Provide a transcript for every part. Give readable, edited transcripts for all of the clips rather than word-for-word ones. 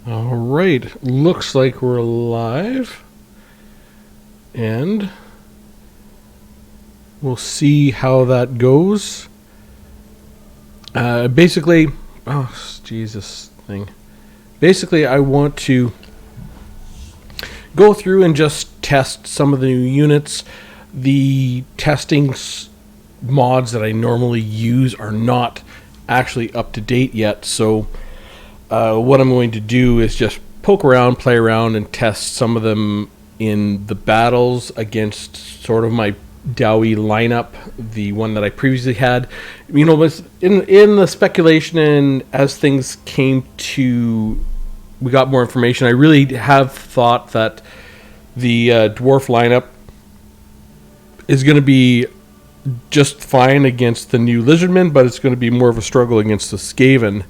All right, looks like we're live, and we'll see how that goes. Basically, Jesus thing. Basically, I want to go through and just test some of the new units. The testing mods that I normally use are not actually up to date yet, so what I'm going to do is just poke around, play around, and test some of them in the battles against sort of my Dowie lineup, the one that I previously had. You know, in the speculation and as things came to, we got more information, I really have thought that the dwarf lineup is going to be just fine against the new Lizardmen, but it's going to be more of a struggle against the Skaven,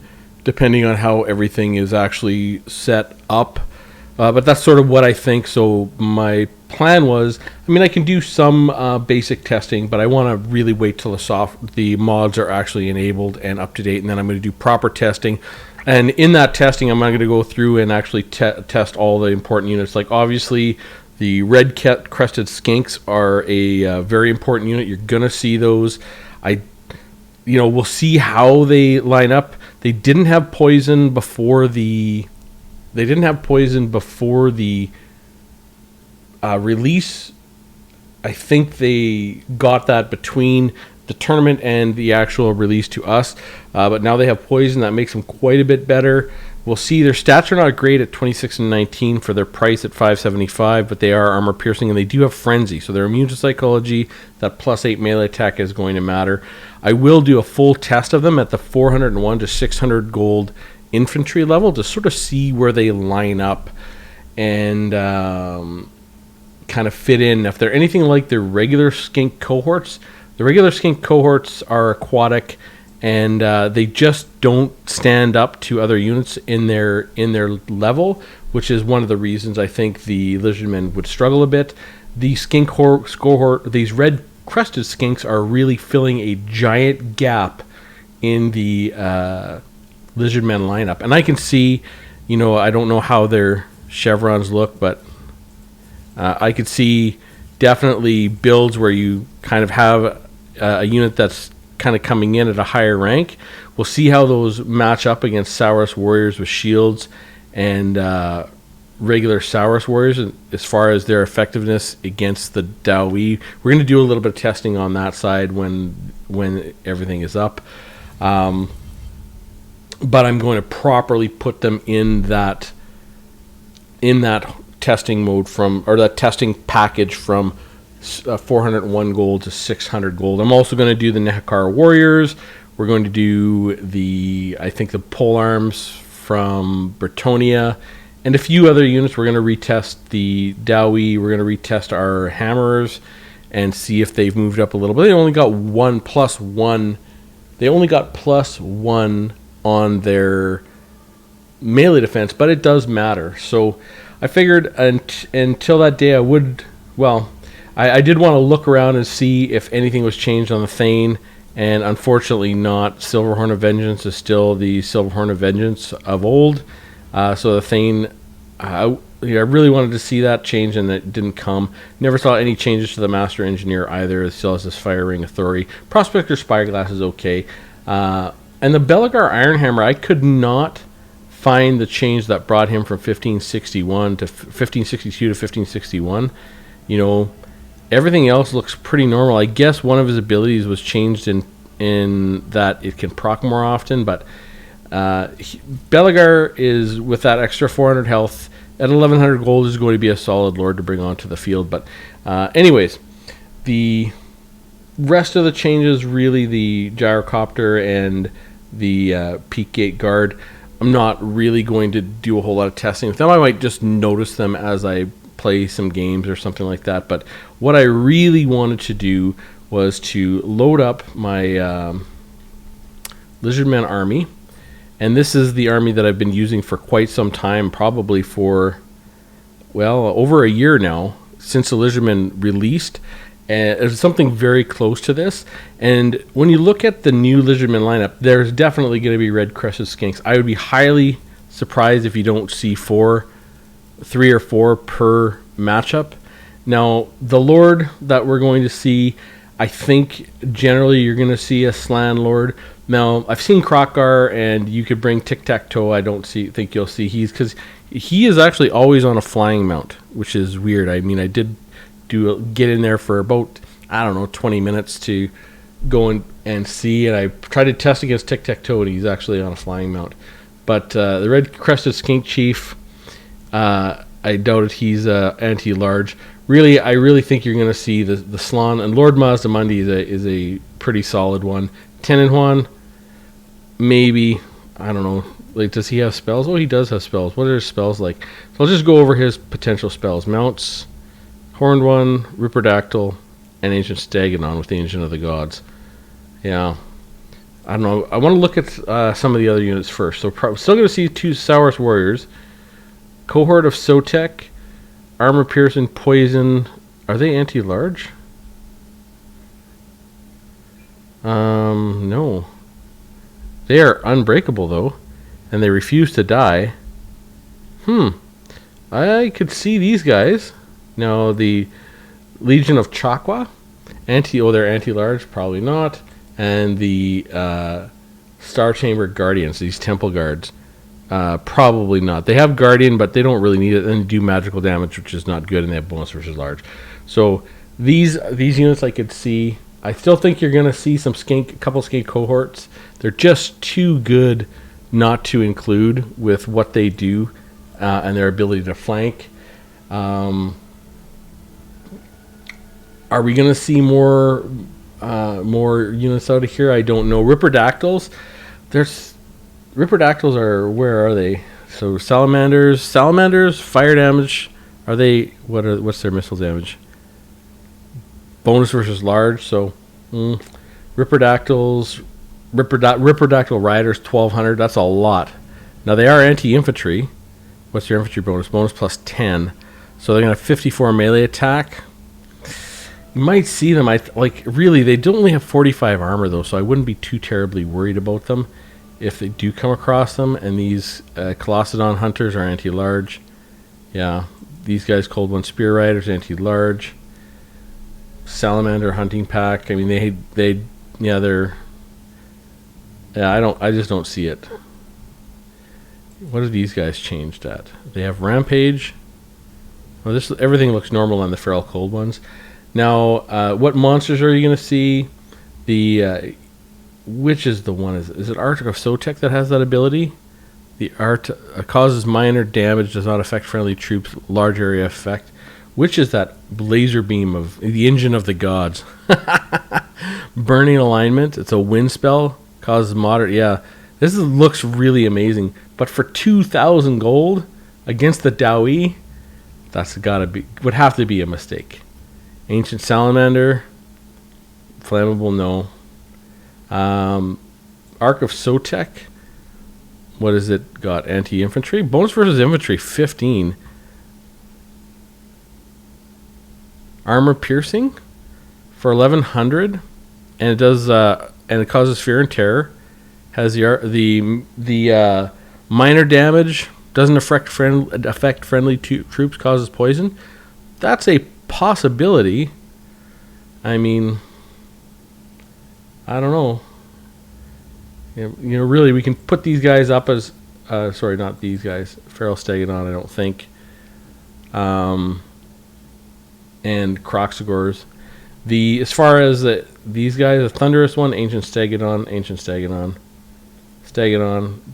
depending on how everything is actually set up. But that's sort of what I think. So my plan was, I can do some basic testing, but I want to really wait till the mods are actually enabled and up to date, and then I'm going to do proper testing. And in that testing, I'm going to go through and actually test all the important units. Like, obviously, the red crested skinks are a very important unit. You're going to see those. We'll see how they line up. They didn't have poison before the release. I think they got that between the tournament and the actual release to us. But now they have poison. That makes them quite a bit better. We'll see. Their stats are not great at 26 and 19 for their price at 575, but they are armor piercing, and they do have frenzy. So they're immune to psychology. That +8 melee attack is going to matter. I will do a full test of them at the 401 to 600 gold infantry level to sort of see where they line up and kind of fit in. If they're anything like their regular skink cohorts, the regular skink cohorts are aquatic, and they just don't stand up to other units in their level, which is one of the reasons I think the Lizardmen would struggle a bit. The skink cohort, these red crested skinks, are really filling a giant gap in the Lizardmen lineup. And I can see, I don't know how their chevrons look, but I could see definitely builds where you kind of have a unit that's kind of coming in at a higher rank. We'll see how those match up against Saurus warriors with shields and regular Saurus warriors as far as their effectiveness against the Dowie. We're going to do a little bit of testing on that side when everything is up. But I'm going to properly put them in that testing mode that testing package from 401 gold to 600 gold. I'm also going to do the Nehekar warriors. We're going to do the polearms from Bretonia and a few other units. We're going to retest the Dowie. We're going to retest our hammers and see if they've moved up a little bit. They only got +1. They only got +1 on their melee defense, but it does matter. So I figured until that day I did want to look around and see if anything was changed on the Thane, and unfortunately not. Silverhorn of Vengeance is still the Silverhorn of Vengeance of old. So the Thane, I really wanted to see that change, and it didn't come. Never saw any changes to the Master Engineer either. It still has this Fire Ring Authority. Prospector Spyglass is okay. And the Belagar Ironhammer, I could not find the change that brought him from 1561 to 1562 to 1561. Everything else looks pretty normal. I guess one of his abilities was changed in that it can proc more often, but Belagar is, with that extra 400 health, at 1100 gold is going to be a solid lord to bring onto the field. But anyways, the rest of the changes, really the Gyrocopter and the Peak Gate Guard, I'm not really going to do a whole lot of testing with them. I might just notice them as I play some games or something like that. But what I really wanted to do was to load up my Lizardman army. And this is the army that I've been using for quite some time, probably for, over a year now, since the Lizardman released. And it's something very close to this. And when you look at the new Lizardman lineup, there's definitely going to be red crested skinks. I would be highly surprised if you don't see 3 or 4 per matchup. Now, the Lord that we're going to see, I think generally you're going to see a Slan Lord. Now, I've seen Krokgar, and you could bring Tic-Tac-Toe. I don't think you'll see because he is actually always on a flying mount, which is weird. I mean, I did get in there for about, 20 minutes to go and see, and I tried to test against Tic-Tac-Toe, and he's actually on a flying mount. But the Red-Crested Skink Chief, I doubt he's anti-large. Really, I really think you're going to see the Slan, and Lord Mazdamundi is a pretty solid one. Tenenhuan, maybe, I don't know. Like, does he have spells? Oh, he does have spells. What are his spells like? So I'll just go over his potential spells. Mounts, Horned One, Ripperdactyl, and Ancient Stegodon with the Ancient of the Gods. Yeah. I don't know. I want to look at some of the other units first. So still going to see 2 Saurus Warriors. Cohort of Sotek, Armor Piercing, Poison. Are they anti-large? No. They are unbreakable, though. And they refuse to die. I could see these guys. Now, the Legion of Chakwa. They're anti-large? Probably not. And the Star Chamber Guardians, these Temple Guards. Probably not. They have Guardian, but they don't really need it. And they do magical damage, which is not good, and they have bonus versus large. So these units I could see. I still think you're going to see a couple skink cohorts. They're just too good not to include with what they do and their ability to flank. Are we going to see more units out of here? I don't know. Ripperdactyls. Ripperdactyls where are they? So salamanders, fire damage. Are they? What's their missile damage? Bonus versus large. So Ripperdactyls, Ripperdactyl Riders 1200. That's a lot. Now they are anti-infantry. What's their infantry bonus? Bonus plus 10. So they're gonna have 54 melee attack. You might see them. Really, they don't only have 45 armor though, so I wouldn't be too terribly worried about them if they do come across them. And these Colossedon Hunters are anti-large. Yeah, these guys, Cold One Spear Riders, anti-large. Salamander Hunting Pack. I mean, I just don't see it. What are these guys changed at? They have Rampage. Well, everything looks normal on the Feral Cold Ones. Now, what monsters are you going to see? Which is the one? Is it Arctic of Sotek that has that ability? The art causes minor damage, does not affect friendly troops, large area effect. Which is that laser beam of the Engine of the Gods? Burning alignment. It's a wind spell. Causes moderate. Yeah, this looks really amazing. But for 2,000 gold against the Dawi, would have to be a mistake. Ancient Salamander. Flammable, no. Arc of Sotek. What is it got? Anti-infantry. Bonus versus infantry 15. Armor piercing for 1100, and it does and it causes fear and terror. Has the minor damage, doesn't affect friendly troops, causes poison. That's a possibility. I mean, I don't know. Really, we can put these guys up as sorry, not these guys. Feral Stegodon, I don't think. And Croxagors. As far as these guys, the Thunderous one, Ancient Stegodon,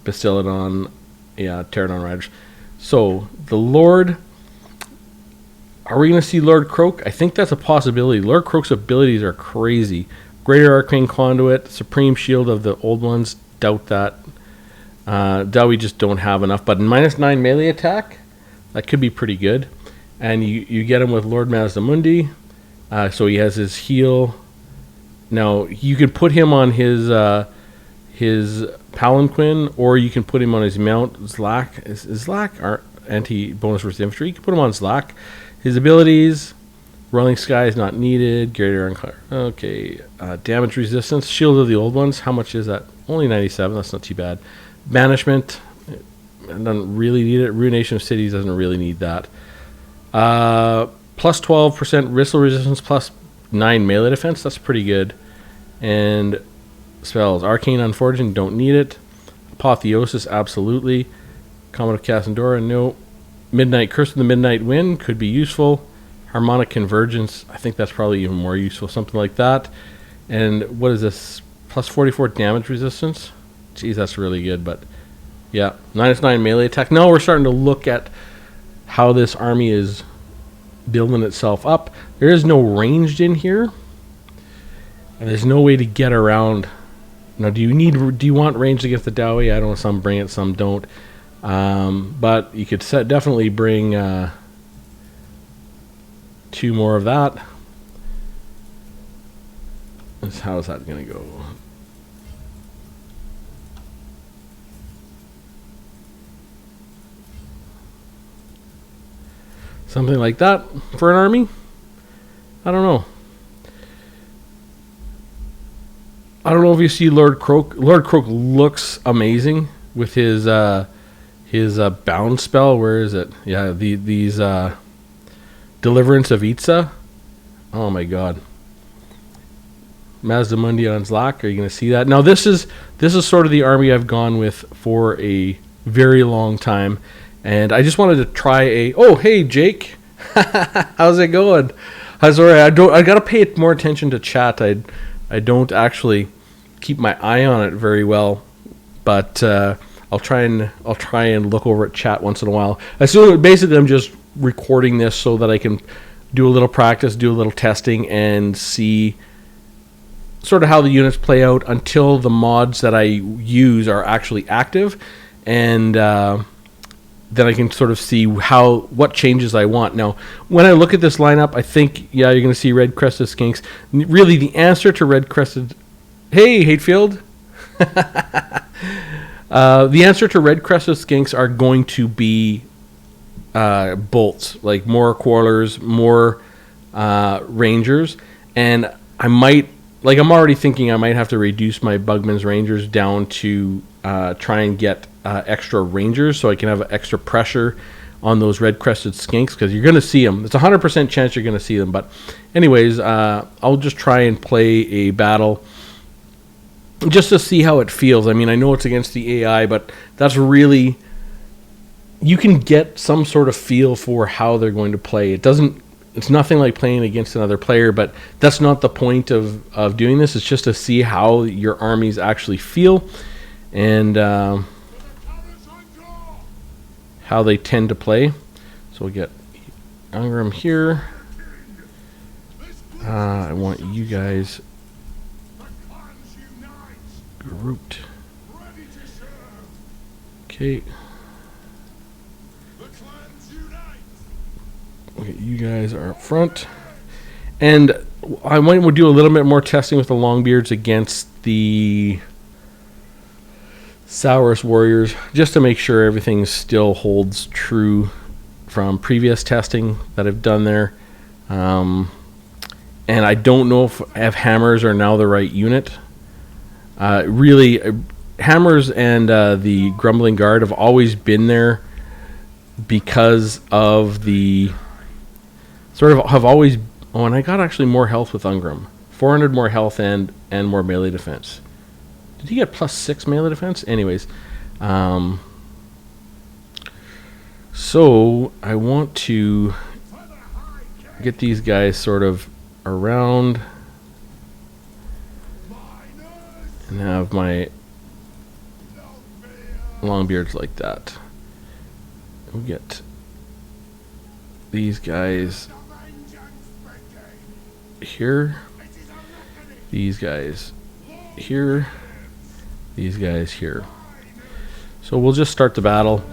Bastiladon, Pterodon Riders. So the Lord, are we going to see Lord Croak? I think that's a possibility. Lord Croak's abilities are crazy. Greater Arcane Conduit, Supreme Shield of the old ones, doubt that. Doubt we just don't have enough. But -9 melee attack, that could be pretty good. And you get him with Lord Mazdamundi, so he has his heal. Now you can put him on his palanquin, or you can put him on his mount. Zlak is Zlak anti bonus versus infantry. You can put him on Zlak. His abilities: Rolling Sky is not needed. Greater damage resistance. Shield of the old ones. How much is that? Only 97. That's not too bad. Banishment. It doesn't really need it. Ruination of Cities doesn't really need that. Plus 12% missile resistance, plus 9 melee defense. That's pretty good. And spells. Arcane Unforging, don't need it. Apotheosis, absolutely. Comet of Cassandora, no. Midnight Curse of the Midnight Wind could be useful. Harmonic Convergence, I think that's probably even more useful. Something like that. And what is this? Plus 44 damage resistance. Jeez, that's really good, but yeah, -9 melee attack. Now we're starting to look at how this army is building itself up. There is no ranged in here, and there's no way to get around. Now, do you want ranged against the Dowie? I don't know. Some bring it, some don't. But you could definitely bring 2 more of that. How is that going to go? Something like that for an army? I don't know. I don't know if you see Lord Croak. Lord Croak looks amazing with his bound spell. Where is it? Yeah, these Deliverance of Itza. Oh my god. Mazdamundi on Zlak. Are you going to see that? Now this is sort of the army I've gone with for a very long time. And I just wanted to try a... Oh, hey, Jake. How's it going? I'm sorry, I gotta pay more attention to chat. I don't actually keep my eye on it very well, but I'll try and look over at chat once in a while. Basically, I'm just recording this so that I can do a little practice, do a little testing, and see sort of how the units play out until the mods that I use are actually active, and then I can sort of see what changes I want. Now, when I look at this lineup, I think, yeah, you're going to see Red Crested Skinks. Really, the answer to Red Crested... Hey, Hatefield! The answer to Red Crested Skinks are going to be bolts, like more Quarlers, more Rangers, and I might... Like, I'm already thinking I might have to reduce my Bugman's Rangers down to try and get extra Rangers so I can have extra pressure on those red-crested skinks, because you're going to see them. It's a 100% chance you're going to see them. But anyways, I'll just try and play a battle just to see how it feels. I mean, I know it's against the AI, but that's really... You can get some sort of feel for how they're going to play. It's nothing like playing against another player, but that's not the point of doing this. It's just to see how your armies actually feel and how they tend to play. So we'll get Ungram here. I want you guys grouped. Okay. Okay, you guys are up front. And I might do a little bit more testing with the Longbeards against the Saurus Warriors, just to make sure everything still holds true from previous testing that I've done there. And I don't know if hammers are now the right unit. Really, hammers and the Grumbling Guard have always been there because of the... Sort of have always... Oh, and I got actually more health with Ungram. 400 more health and more melee defense. Did he get +6 melee defense? Anyways. So, I want to get these guys sort of around and have my Longbeards like that. We'll get these guys here, these guys here, these guys here. So we'll just start the battle,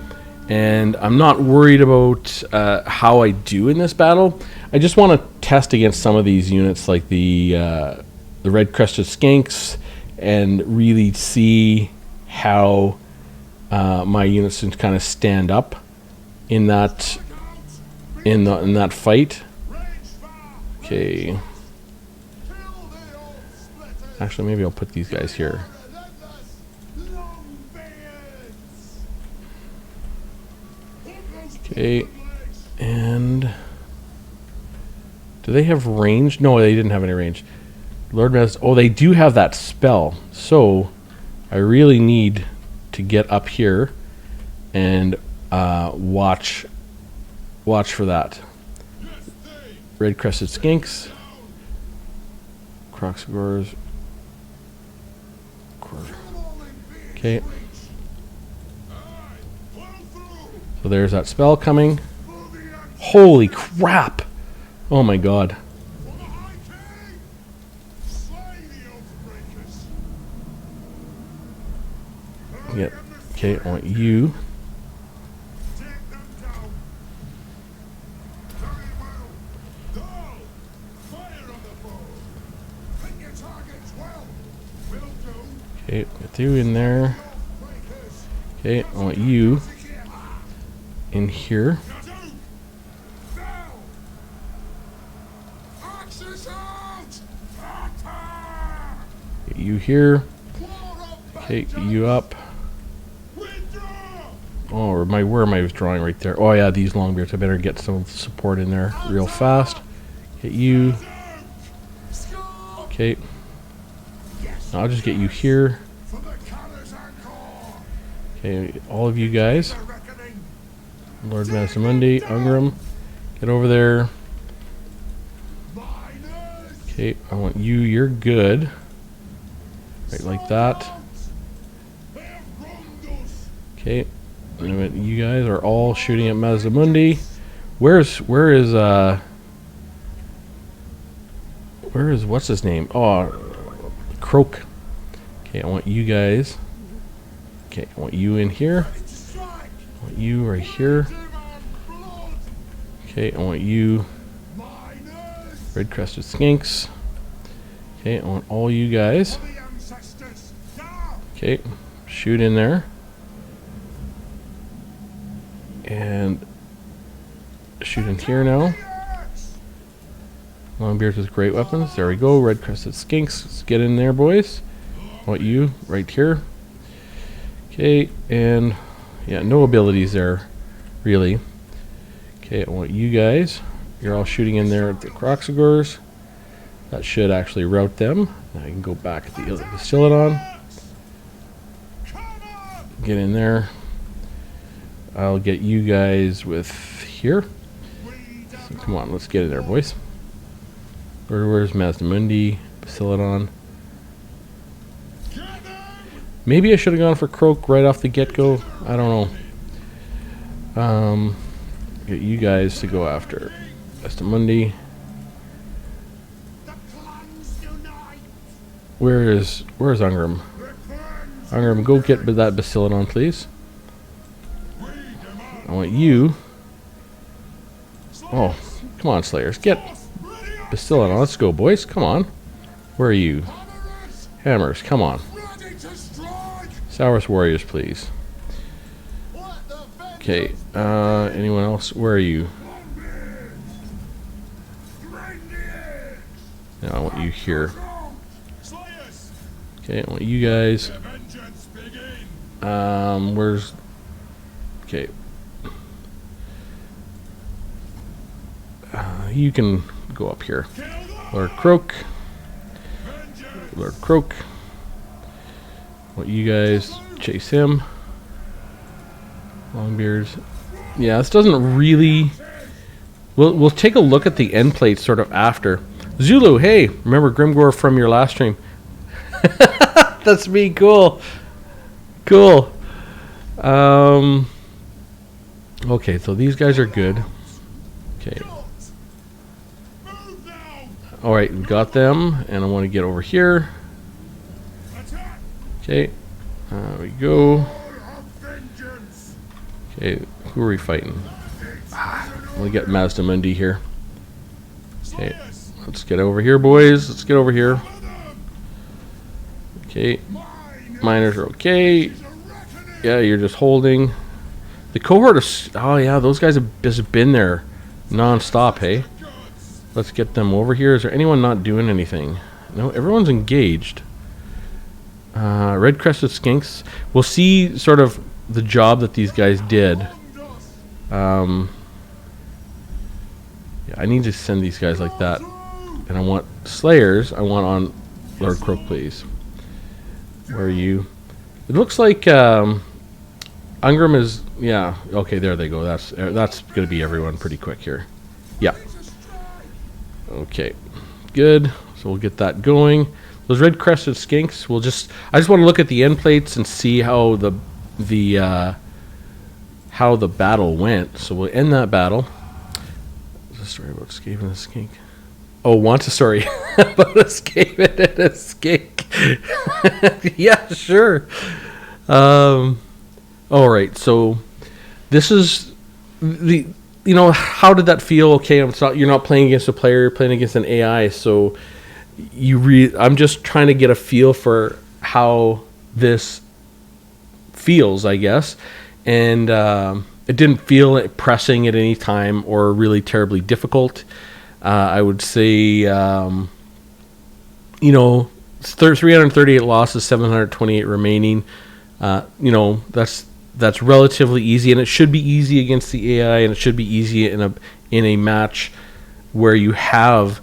and I'm not worried about how I do in this battle. I just want to test against some of these units, like the Red Crested Skinks, and really see how my units can kind of stand up in that fight. Okay. Actually, maybe I'll put these guys here. Okay, and do they have range? No, they didn't have any range. Lord Maz. Oh, they do have that spell. So I really need to get up here and watch for that. Red Crested Skinks, Croxagors. Okay. So there's that spell coming. Holy crap! Oh my god. Yep. Okay, I want you. Okay, get you in there. Okay, I want you in here. Get you here. Okay, get you up. Oh, where am I withdrawing right there? Oh yeah, these longbeards. I better get some support in there real fast. Get you. Okay. I'll just get you here. Okay, all of you guys. Lord Masamundi, Ungram, get over there. Okay, I want you. You're good. Right like that. Okay. You guys are all shooting at Masamundi. Where is what's his name? Oh, Croak. Okay, I want you guys. Okay, I want you in here. I want you right here. Okay, I want you. Red Crested Skinks. Okay, I want all you guys. Okay, shoot in there. And shoot in here now. Longbeards with great weapons. There we go. Red Crested Skinks. Let's get in there, boys. I want you right here. Okay, and yeah, no abilities there, really. Okay, I want you guys. You're all shooting in there at the Croxagors. That should actually route them. Now I can go back at the Bacillodon. Get in there. I'll get you guys with here. So come on, let's get in there, boys. Where's Masamundi, Bacillodon? Maybe I should have gone for Croak right off the get-go. I don't know. Get you guys to go after Masamundi. Where's Ungram? Ungram, go get that Bacillodon, please. I want you. Oh, come on, Slayers. Get Bacillodon. Let's go, boys. Come on. Where are you? Hammers, come on. Saurus Warriors, please. Okay, anyone else? Where are you? No, I want you here. Okay, I want you guys. Where's... Okay. You can go up here. Lord Croak. Lord Croak. Want you guys chase him. Longbeards. Yeah, this doesn't really... We'll take a look at the end plate sort of after. Zulu, hey! Remember Grimgore from your last stream? That's me, cool. Cool. Okay, so these guys are good. Okay. Alright, we got them, and I want to get over here. Okay, there we go. Okay, who are we fighting? We'll get Masamundi here. Okay, let's get over here, boys. Let's get over here. Okay, miners are okay. Yeah, you're just holding. The cohort of... Oh, yeah, those guys have just been there non-stop, hey? Let's get them over here. Is there anyone not doing anything? No, everyone's engaged. Red Crested Skinks. We'll see sort of the job that these guys did Yeah, I need to send these guys like that. And I want Slayers. I want on Lord Croak, please. Where are you? It looks like Ungram is... Yeah, okay, there they go. That's going to be everyone pretty quick here. Yeah. Okay, good. So we'll get that going. Those red-crested skinks, I just want to look at the end plates and see how the battle went. So we'll end that battle. There's a story about escaping the skink. Oh, want a story about escaping a skink? Yeah, sure. All right. So this is the. How did that feel? Okay, you're not playing against a player. You're playing against an AI. So I'm just trying to get a feel for how this feels, I guess. And it didn't feel pressing at any time or really terribly difficult. I would say, 338 losses, 728 remaining. That's relatively easy, and it should be easy against the AI, and it should be easy in a match where you have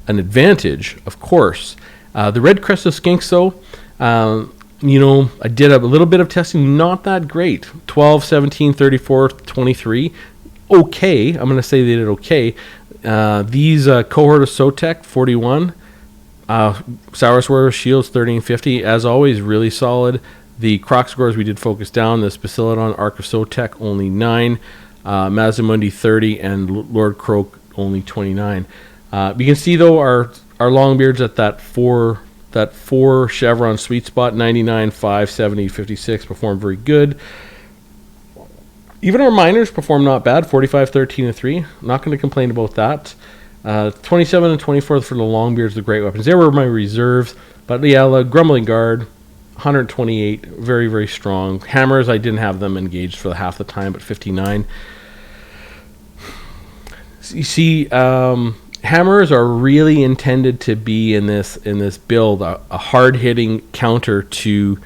an advantage, of course. The red crested skinks, though, I did a little bit of testing, not that great. 12, 17, 34, 23. Okay, I'm going to say they did okay. These cohort of Sotek, 41. Sourus Warrior Shields, 1350. As always, really solid. The Croc scores we did focus down. The Spicilodon Arc of Sotek, only 9. Mazimundi, 30. And Lord Croak, only 29. You can see, though, our Longbeards at that 4 chevron sweet spot, 99, 5, 70, 56, performed very good. Even our miners performed not bad, 45, 13, and 3. Not going to complain about that. 27 and 24 for the Longbeards, the great weapons. They were my reserves. But yeah, the Grumbling Guard, 128, very, very strong. Hammers, I didn't have them engaged for half the time, but 59. You see, hammers are really intended to be in this build a hard-hitting counter to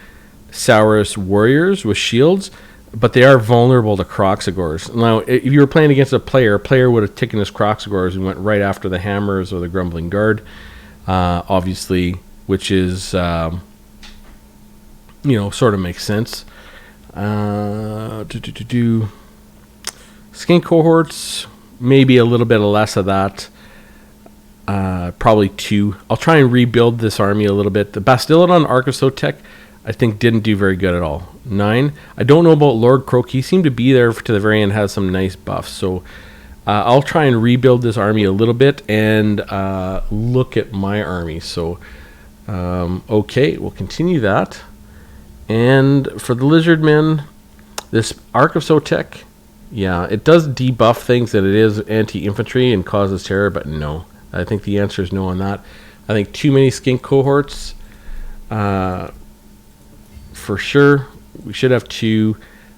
Saurus Warriors with shields, but they are vulnerable to Croxagors. Now, if you were playing against a player would have taken his Croxagors and went right after the hammers or the Grumbling Guard, obviously, which is, sort of makes sense. Skink cohorts, maybe a little bit less of that. Probably 2. I'll try and rebuild this army a little bit. The Bastillodon Arc of Sotek, I think, didn't do very good at all. 9. I don't know about Lord Croak. He seemed to be there to the very end, has some nice buffs. So I'll try and rebuild this army a little bit and look at my army. So, okay, we'll continue that. And for the Lizardmen, this Arc of Sotek, yeah, it does debuff things that it is anti-infantry and causes terror, but no. I think the answer is no on that. I think too many skink cohorts. For sure. We should have 2.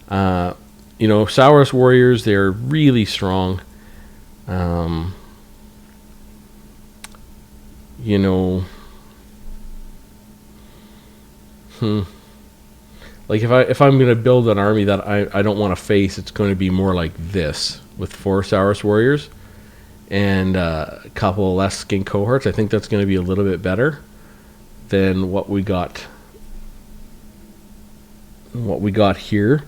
Saurus Warriors, they're really strong. Like if I'm going to build an army that I don't want to face, it's going to be more like this with 4 Saurus Warriors and a couple less skink cohorts. I think that's going to be a little bit better than what we got here.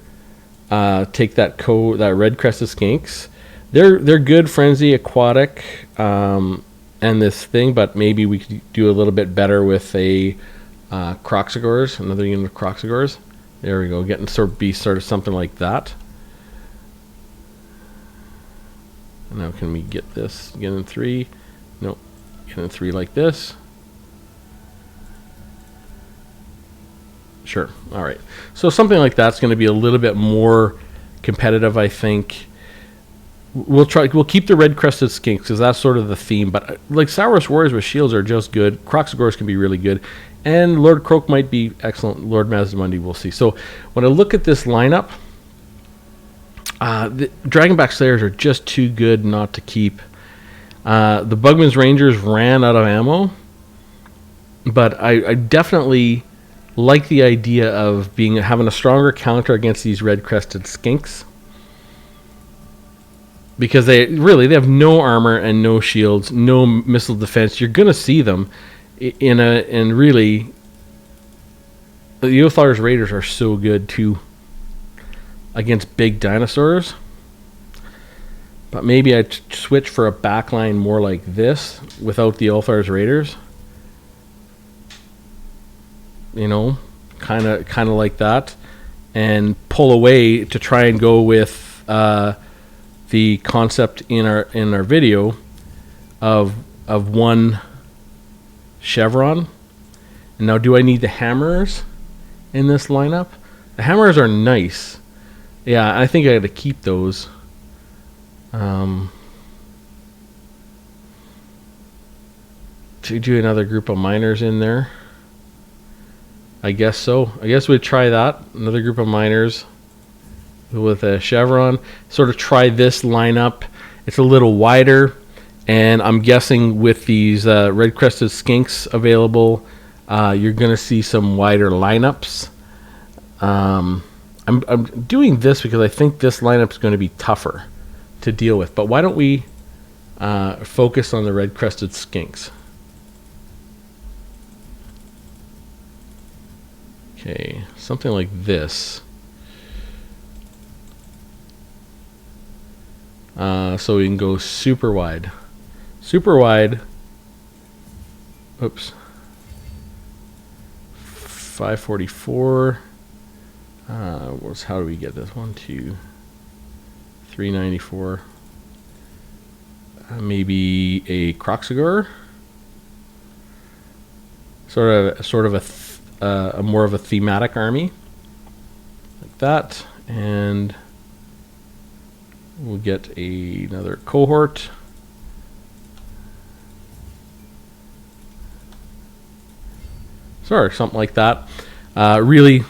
Take that red crested skinks. They're good frenzy aquatic and this thing, but maybe we could do a little bit better with a Croxagors, another unit of Croxagors. There we go, getting sort of something like that. Now can we get this again in 3? Nope, get in 3 like this. Sure. All right. So something like that's going to be a little bit more competitive, I think. We'll keep the red crested skinks because that's sort of the theme. But like Saurus Warriors with shields are just good. Croxagors can be really good, and Lord Croak might be excellent. Lord Mazimundi, we'll see. So when I look at this lineup, the Dragonback Slayers are just too good not to keep. The Bugman's Rangers ran out of ammo, but I definitely like the idea of having a stronger counter against these red crested skinks. because they have no armor and no shields, no missile defense. You're gonna see them and really, the Yothar's Raiders are so good too against big dinosaurs. But maybe I'd switch for a backline more like this without the Ulthar's Raiders. You know, kind of like that, and pull away to try and go with the concept in our video of one chevron. And now, do I need the hammers in this lineup? The hammers are nice. Yeah, I think I got to keep those. To do another group of miners in there. I guess so. I guess we'd try that. Another group of miners with a chevron. Sort of try this lineup. It's a little wider, and I'm guessing with these red-crested skinks available, you're going to see some wider lineups. I'm doing this because I think this lineup is going to be tougher to deal with. But why don't we focus on the red-crested skinks? Okay, something like this. So we can go super wide. Super wide. Oops. 544. How do we get this? 1, 2, 394. Maybe a Croxagore. Sort of a more of a thematic army, like that, and we'll get another cohort. Sorry, something like that. Really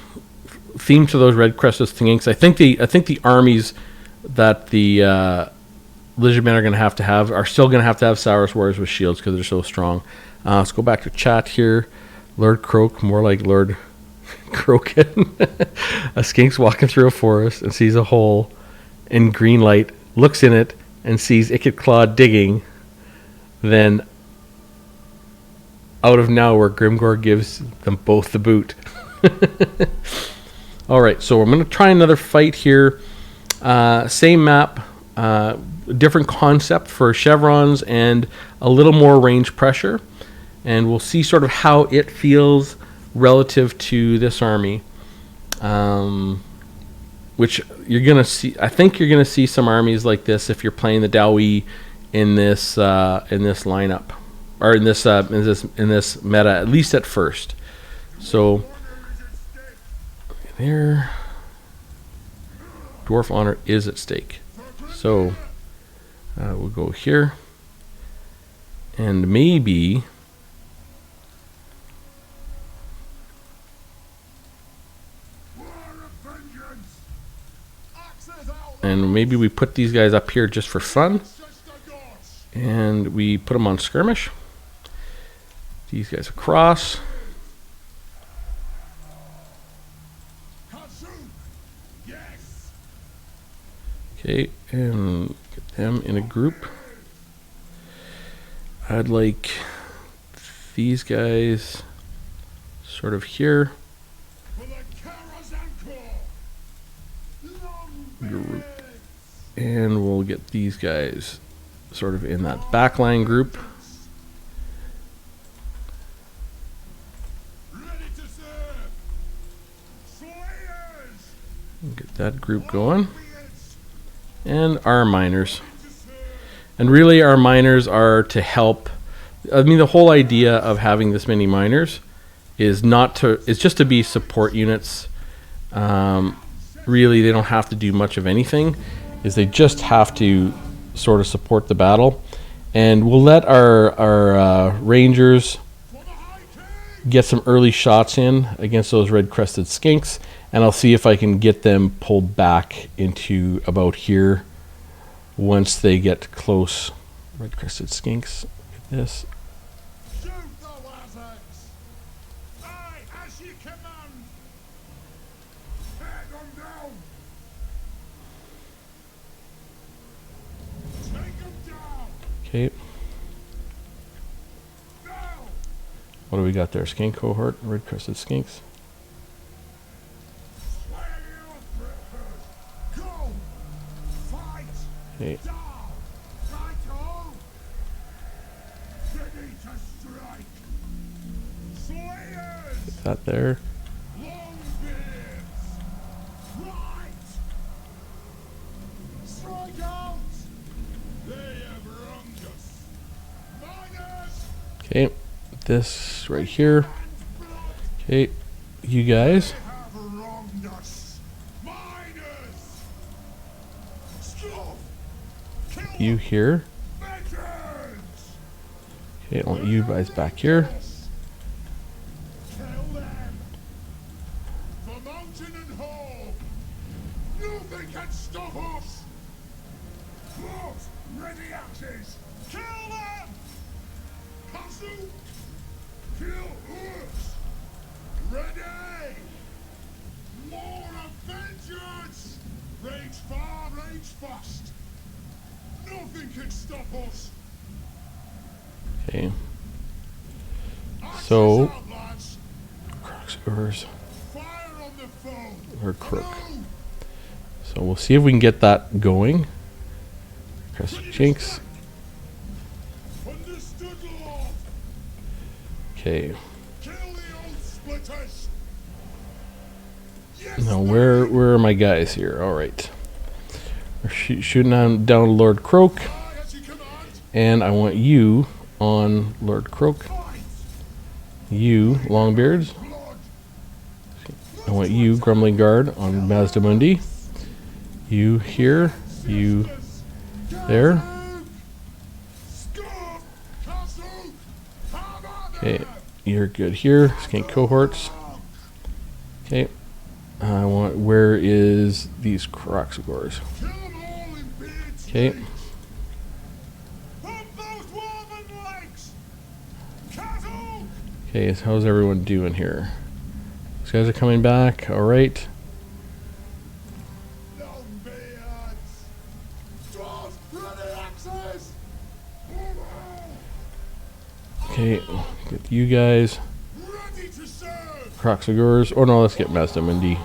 themed to those red-crested skinks. I think the armies that the Lizard Men are going to have are still going to have Saurus Warriors with shields because they're so strong. Let's go back to chat here. Lord Croak, more like Lord Croaken. A skink's walking through a forest and sees a hole in green light, looks in it, and sees Ikit Claw digging. Then, out of nowhere, Grimgor gives them both the boot. Alright, so I'm going to try another fight here. Same map, different concept for chevrons and a little more range pressure. And we'll see sort of how it feels relative to this army. Which you're going to see. I think you're going to see some armies like this if you're playing the Dawi in this lineup. Or in this meta, at least at first. So there, Dwarf Honor is at stake. So we'll go here, and maybe we put these guys up here just for fun, and we put them on skirmish. These guys across. Okay, and get them in a group. I'd like these guys sort of here. Group. And we'll get these guys sort of in that backline group. Get that group going. And our miners. And really our miners are to help. I mean, the whole idea of having this many miners is just to be support units. Really, they don't have to do much of anything. They just have to sort of support the battle. And we'll let our rangers get some early shots in against those red-crested skinks. And I'll see if I can get them pulled back into about here once they get close. Red-crested skinks. Look at this. Okay. What do we got there? Skink cohort, red crested skinks. Okay. Get that there. Okay, this right here. Okay, you guys. You here. Okay, I want you guys back here. Okay. So, Crocscores or Crook. So we'll see if we can get that going. Crested Jinx. Okay. Now where are my guys here? All right. We're shooting down Lord Croak, and I want you on Lord Croak. You Longbeards. I want you Grumbling Guard on Mazdamundi. You here. You there. Okay, you're good here. Skink cohorts. Okay. I want, where is these Crocscores? Okay. Okay, so how's everyone doing here? These guys are coming back, alright. Okay, get you guys. Crocscores. Oh no, let's get Mazdamundi.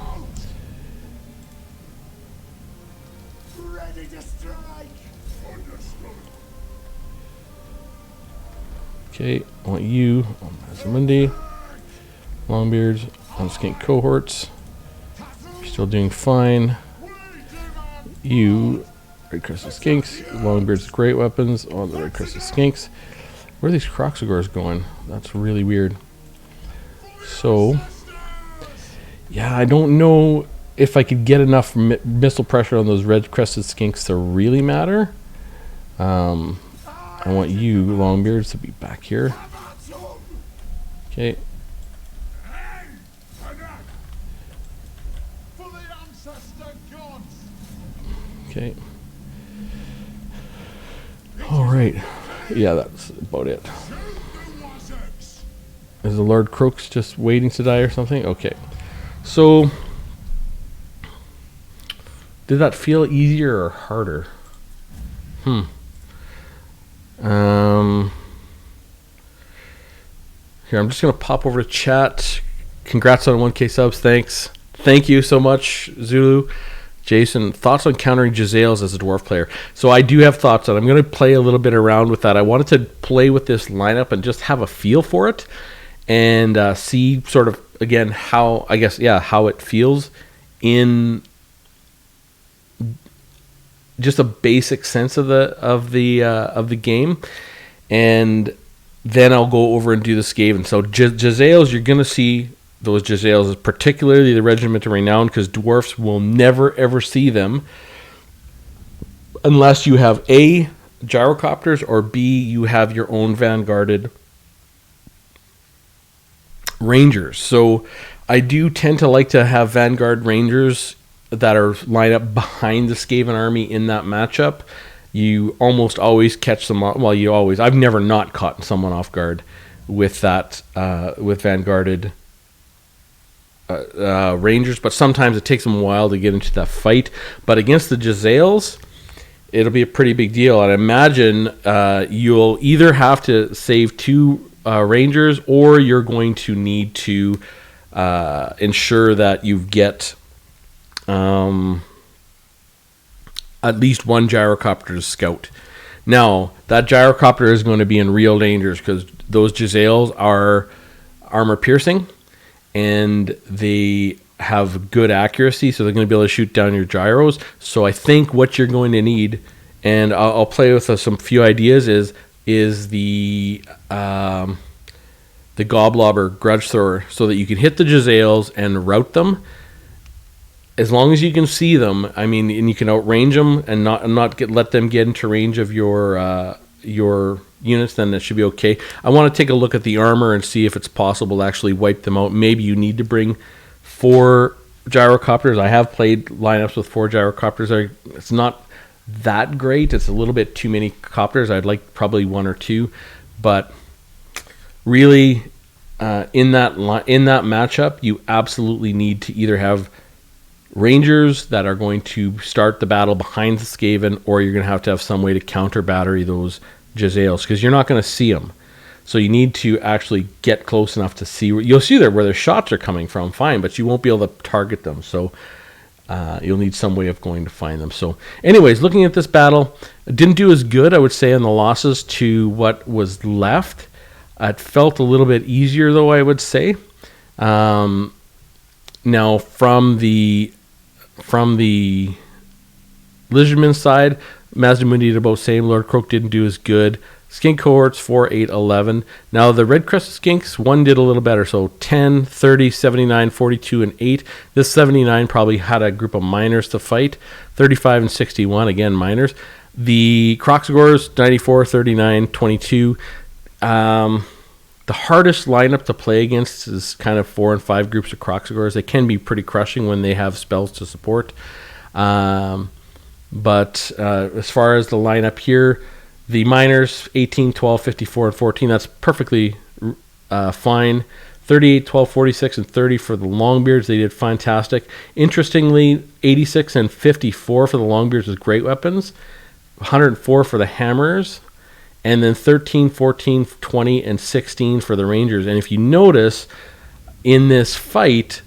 Okay, I want you on Mazdamundi. Longbeards on Skink cohorts. You're still doing fine. You, Red Crested Skinks. Longbeards, great weapons on the Red Crested Skinks. Where are these Crocscores going? That's really weird. So, yeah, I don't know if I could get enough missile pressure on those Red Crested Skinks to really matter. I want you, Longbeards, to be back here. Okay. Okay. Alright. Yeah, that's about it. Is the Lord Croaks just waiting to die or something? Okay. So, did that feel easier or harder? Here, I'm just going to pop over to chat. Congrats on 1K subs. Thanks. Thank you so much, Zulu. Jason, thoughts on countering Jezzails as a dwarf player? So I do have thoughts on it. I'm going to play a little bit around with that. I wanted to play with this lineup and just have a feel for it and see sort of, again, how, I guess, yeah, how it feels in just a basic sense of the game. And then I'll go over and do the Skaven. So Jezzails, you're going to see those Jezzails, particularly the Regiment of Renown, because dwarfs will never ever see them unless you have A, gyrocopters, or B, you have your own vanguarded rangers. So I do tend to like to have vanguard rangers that are lined up behind the Skaven army in that matchup. You almost always catch them off. Well, you always. I've never not caught someone off guard with that, with vanguarded rangers, but sometimes it takes them a while to get into that fight. But against the Jezzails, it'll be a pretty big deal. And I imagine you'll either have to save 2 Rangers, or you're going to need to ensure that you get at least 1 gyrocopter to scout. Now, that gyrocopter is going to be in real dangers because those Giselles are armor piercing and they have good accuracy, so they're going to be able to shoot down your gyros. So I think what you're going to need, and I'll play with some few ideas, is the Gobblobber Grudge Thrower, so that you can hit the Giselles and route them. As long as you can see them, I mean, and you can outrange them and not let them get into range of your units, then that should be okay. I want to take a look at the armor and see if it's possible to actually wipe them out. Maybe you need to bring 4 gyrocopters. I have played lineups with 4 gyrocopters. It's not that great. It's a little bit too many copters. I'd like probably 1 or 2, but really, in that matchup, you absolutely need to either have Rangers that are going to start the battle behind the Skaven, or you're going to have some way to counter battery those Giselles, because you're not going to see them. So you need to actually get close enough to see. You'll see where their shots are coming from, fine, but you won't be able to target them. So you'll need some way of going to find them. So anyways, looking at this battle, it didn't do as good, I would say, on the losses to what was left. It felt a little bit easier, though, I would say. Now, from the Lizardman side, Mazdamundi did about the same. Lord Croak didn't do as good. Skink cohorts 4, 8, 11. Now the red crested skinks, one did a little better. So 10, 30, 79, 42, and 8. This 79 probably had a group of miners to fight. 35 and 61, again, miners. The Croxagores, 94, 39, 22. The hardest lineup to play against is kind of 4 and 5 groups of Croxagores. They can be pretty crushing when they have spells to support. But as far as the lineup here, the miners, 18, 12, 54, and 14, that's perfectly fine. 38, 12, 46, and 30 for the Longbeards. They did fantastic. Interestingly, 86 and 54 for the Longbeards with great weapons. 104 for the Hammers. And then 13, 14, 20, and 16 for the Rangers. And if you notice, in this fight,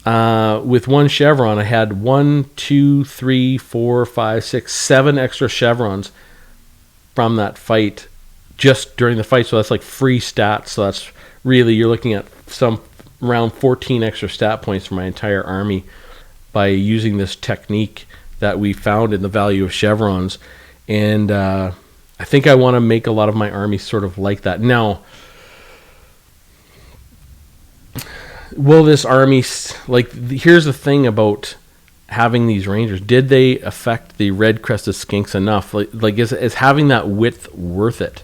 with 1 chevron, I had 1, 2, 3, 4, 5, 6, 7 extra chevrons from that fight just during the fight. So that's like free stats. So that's really, you're looking at some around 14 extra stat points for my entire army by using this technique that we found in the value of chevrons. And I think I want to make a lot of my army sort of like that. Now, will this army, here's the thing about having these Rangers. Did they affect the red crested skinks enough? Is having that width worth it?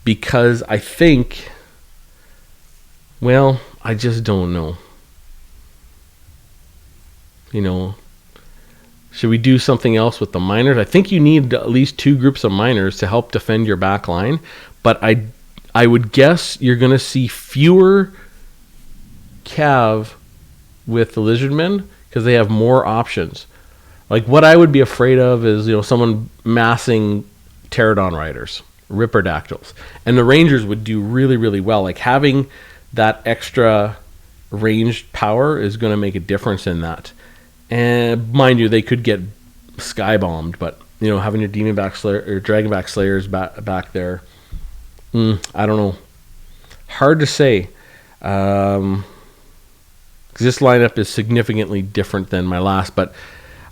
Because I think, well, I just don't know. Should we do something else with the miners? I think you need at least 2 groups of miners to help defend your back line. But I would guess you're going to see fewer Cav with the Lizardmen because they have more options. Like, what I would be afraid of is, someone massing Pterodon Riders, Ripperdactyls. And the Rangers would do really, really well. Like, having that extra ranged power is going to make a difference in that. And mind you, they could get skybombed, but having your Demonback Slayer or Dragonback Slayers back there, I don't know. Hard to say. Because this lineup is significantly different than my last, but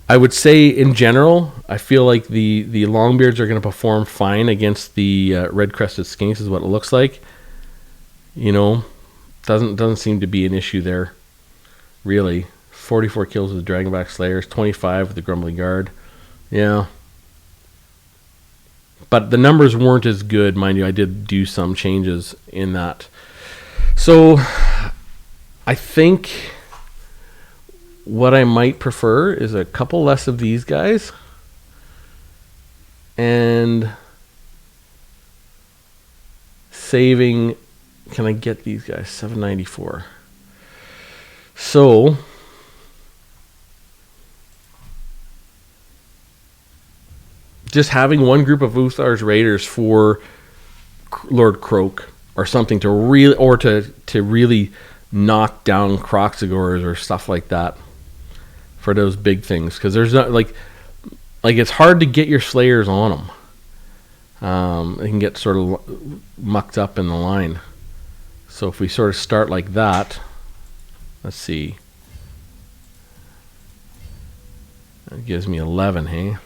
I would say in general, I feel like the Longbeards are going to perform fine against the red crested skinks, is what it looks like. Doesn't seem to be an issue there, really. 44 kills with the Dragonback Slayers, 25 with the Grumbling Guard. Yeah. But the numbers weren't as good, mind you. I did do some changes in that. So I think what I might prefer is a couple less of these guys. And saving... Can I get these guys? 794. So... just having one group of Uthar's Raiders for Lord Croak or something to really knock down Kroxigors or stuff like that for those big things, because there's not like it's hard to get your Slayers on them. They can get sort of mucked up in the line. So if we sort of start like that, let's see. That gives me 11, hey?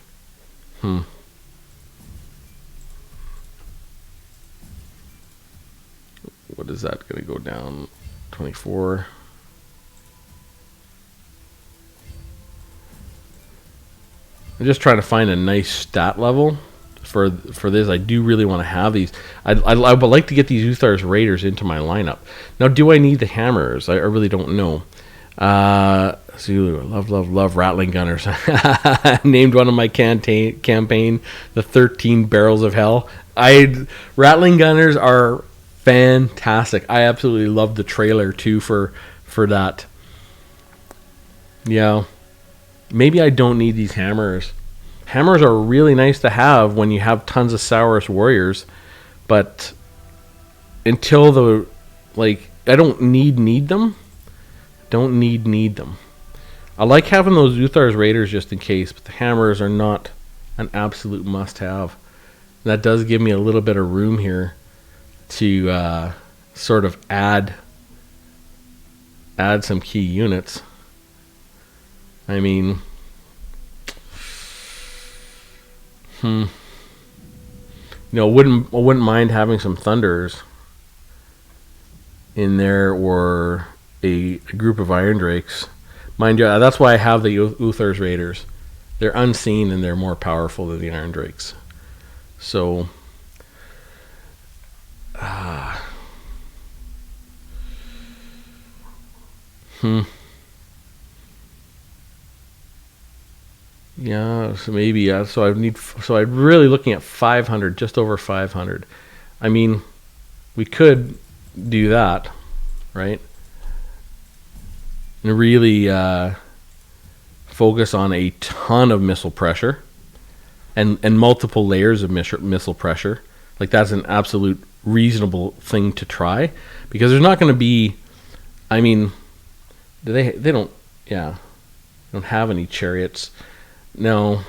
What is that going to go down? 24. I'm just trying to find a nice stat level for this. I do really want to have these. I would like to get these Uthar's Raiders into my lineup. Now, do I need the hammers? I really don't know. Zulu, love Rattling Gunners. I named one of my campaign the 13 Barrels of Hell. Rattling Gunners are fantastic. I absolutely love the trailer too for that. Yeah. Maybe I don't need these hammers. Hammers are really nice to have when you have tons of Saurus warriors, but until I don't need them. Don't need them. I like having those Uthar's Raiders just in case, but the hammers are not an absolute must-have. That does give me a little bit of room here to sort of add some key units. I mean, I wouldn't mind having some Thunders in there, or a group of Iron Drakes. Mind you, that's why I have the Uthar's Raiders. They're unseen and they're more powerful than the Iron Drakes. So, yeah, so maybe, so I'm really looking at 500, just over 500. I mean, we could do that, right? And really focus on a ton of missile pressure and multiple layers of missile pressure. Like, that's an absolute reasonable thing to try, because there's not going to be, I mean, they don't have any chariots. No.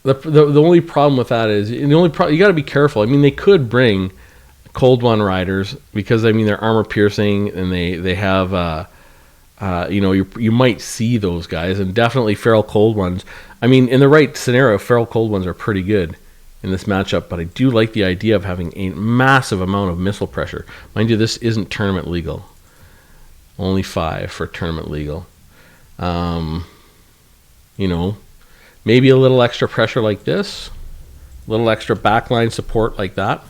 The only problem with that is, you got to be careful. I mean, they could bring Cold One Riders, because I mean they're armor piercing and they have you might see those guys, and definitely Feral Cold Ones. I mean, in the right scenario, Feral Cold Ones are pretty good in this matchup, but I do like the idea of having a massive amount of missile pressure. Mind you, this isn't tournament legal. Only 5 for tournament legal. Maybe a little extra pressure like this, a little extra backline support like that.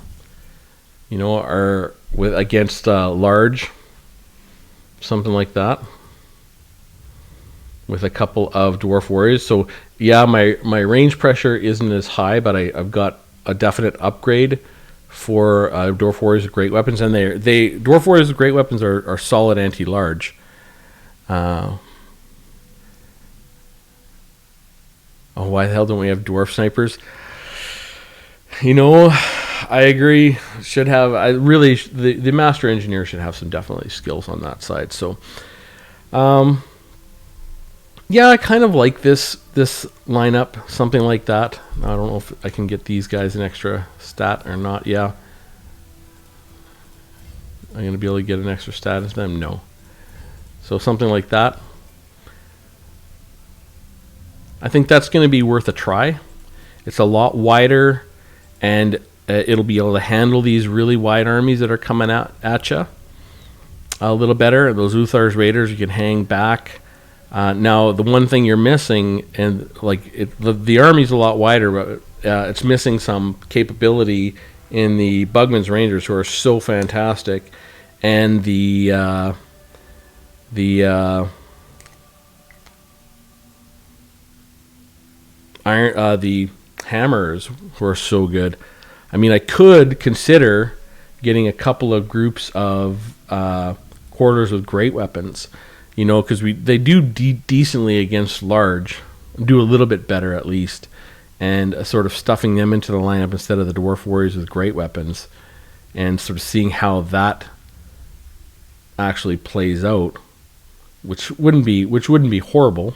Or with against large, something like that, with a couple of Dwarf Warriors. So yeah, my range pressure isn't as high, but I've got a definite upgrade for Dwarf Warriors with great weapons, and Dwarf Warriors with great weapons are solid anti-large. Why the hell don't we have Dwarf Snipers? I agree. The Master Engineer should have some definitely skills on that side. So, I kind of like this lineup, something like that. I don't know if I can get these guys an extra stat or not. Yeah, I'm going to be able to get an extra stat as them. No, so something like that. I think that's going to be worth a try. It's a lot wider, and it'll be able to handle these really wide armies that are coming at you a little better. Those Uthar's Raiders, you can hang back. Now, the one thing you're missing, and the army's a lot wider, but it's missing some capability in the Bugman's Rangers, who are so fantastic, and the Hammers, who are so good. I mean, I could consider getting a couple of groups of quarters with great weapons. you know, because they do decently against large, do a little bit better at least, and sort of stuffing them into the lineup instead of the Dwarf Warriors with great weapons, and sort of seeing how that actually plays out, which wouldn't be horrible.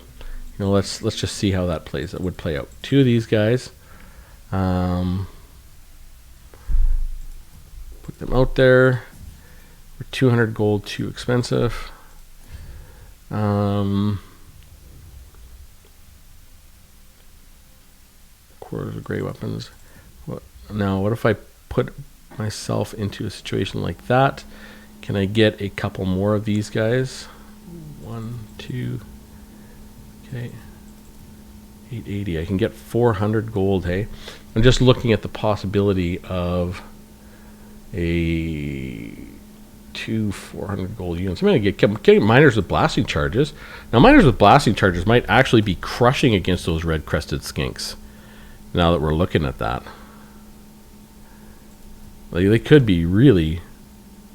You know, let's just see how that would play out. Two of these guys, put them out there. For 200 gold, too expensive. Quarters of great weapons. What if I put myself into a situation like that? Can I get a couple more of these guys? 1, 2. Okay. 880. I can get 400 gold, hey? I'm just looking at the possibility of a 400 gold units. I'm going to get miners with blasting charges. Now, miners with blasting charges might actually be crushing against those red-crested skinks. Now that we're looking at that, they could be really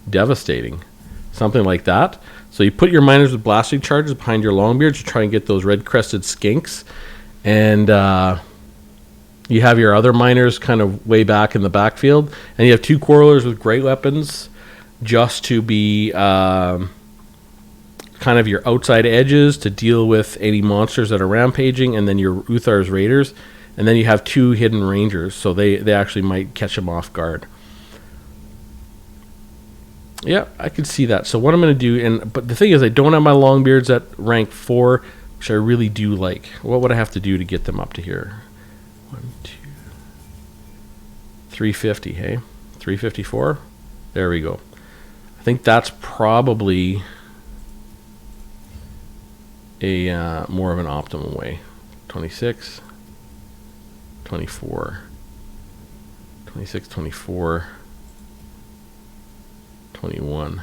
devastating. Something like that. So you put your miners with blasting charges behind your longbeards to try and get those red-crested skinks, and you have your other miners kind of way back in the backfield, and you have 2 quarrelers with great weapons just to be kind of your outside edges to deal with any monsters that are rampaging, and then your Uthar's Raiders, and then you have 2 hidden rangers, so they actually might catch them off guard. Yeah, I could see that. So what I'm going to do, but the thing is, I don't have my longbeards at rank 4, which I really do like. What would I have to do to get them up to here? 1, 2, 350. Hey, 354. There we go. I think that's probably a more of an optimal way. 26, 24, 26, 24. 21.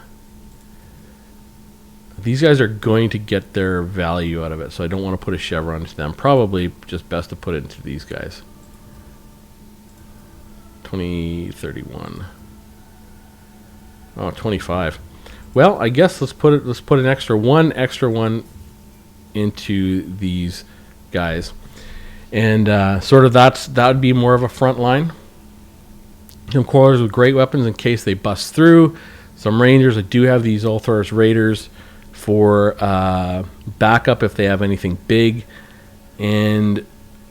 These guys are going to get their value out of it, so I don't want to put a chevron into them. Probably just best to put it into these guys. 20, 31. Oh, 25. Well, I guess let's put an extra one into these guys, and sort of that would be more of a front line. Some quarrelers with great weapons in case they bust through. Some rangers. I do have these Ulthar's Raiders for backup if they have anything big, and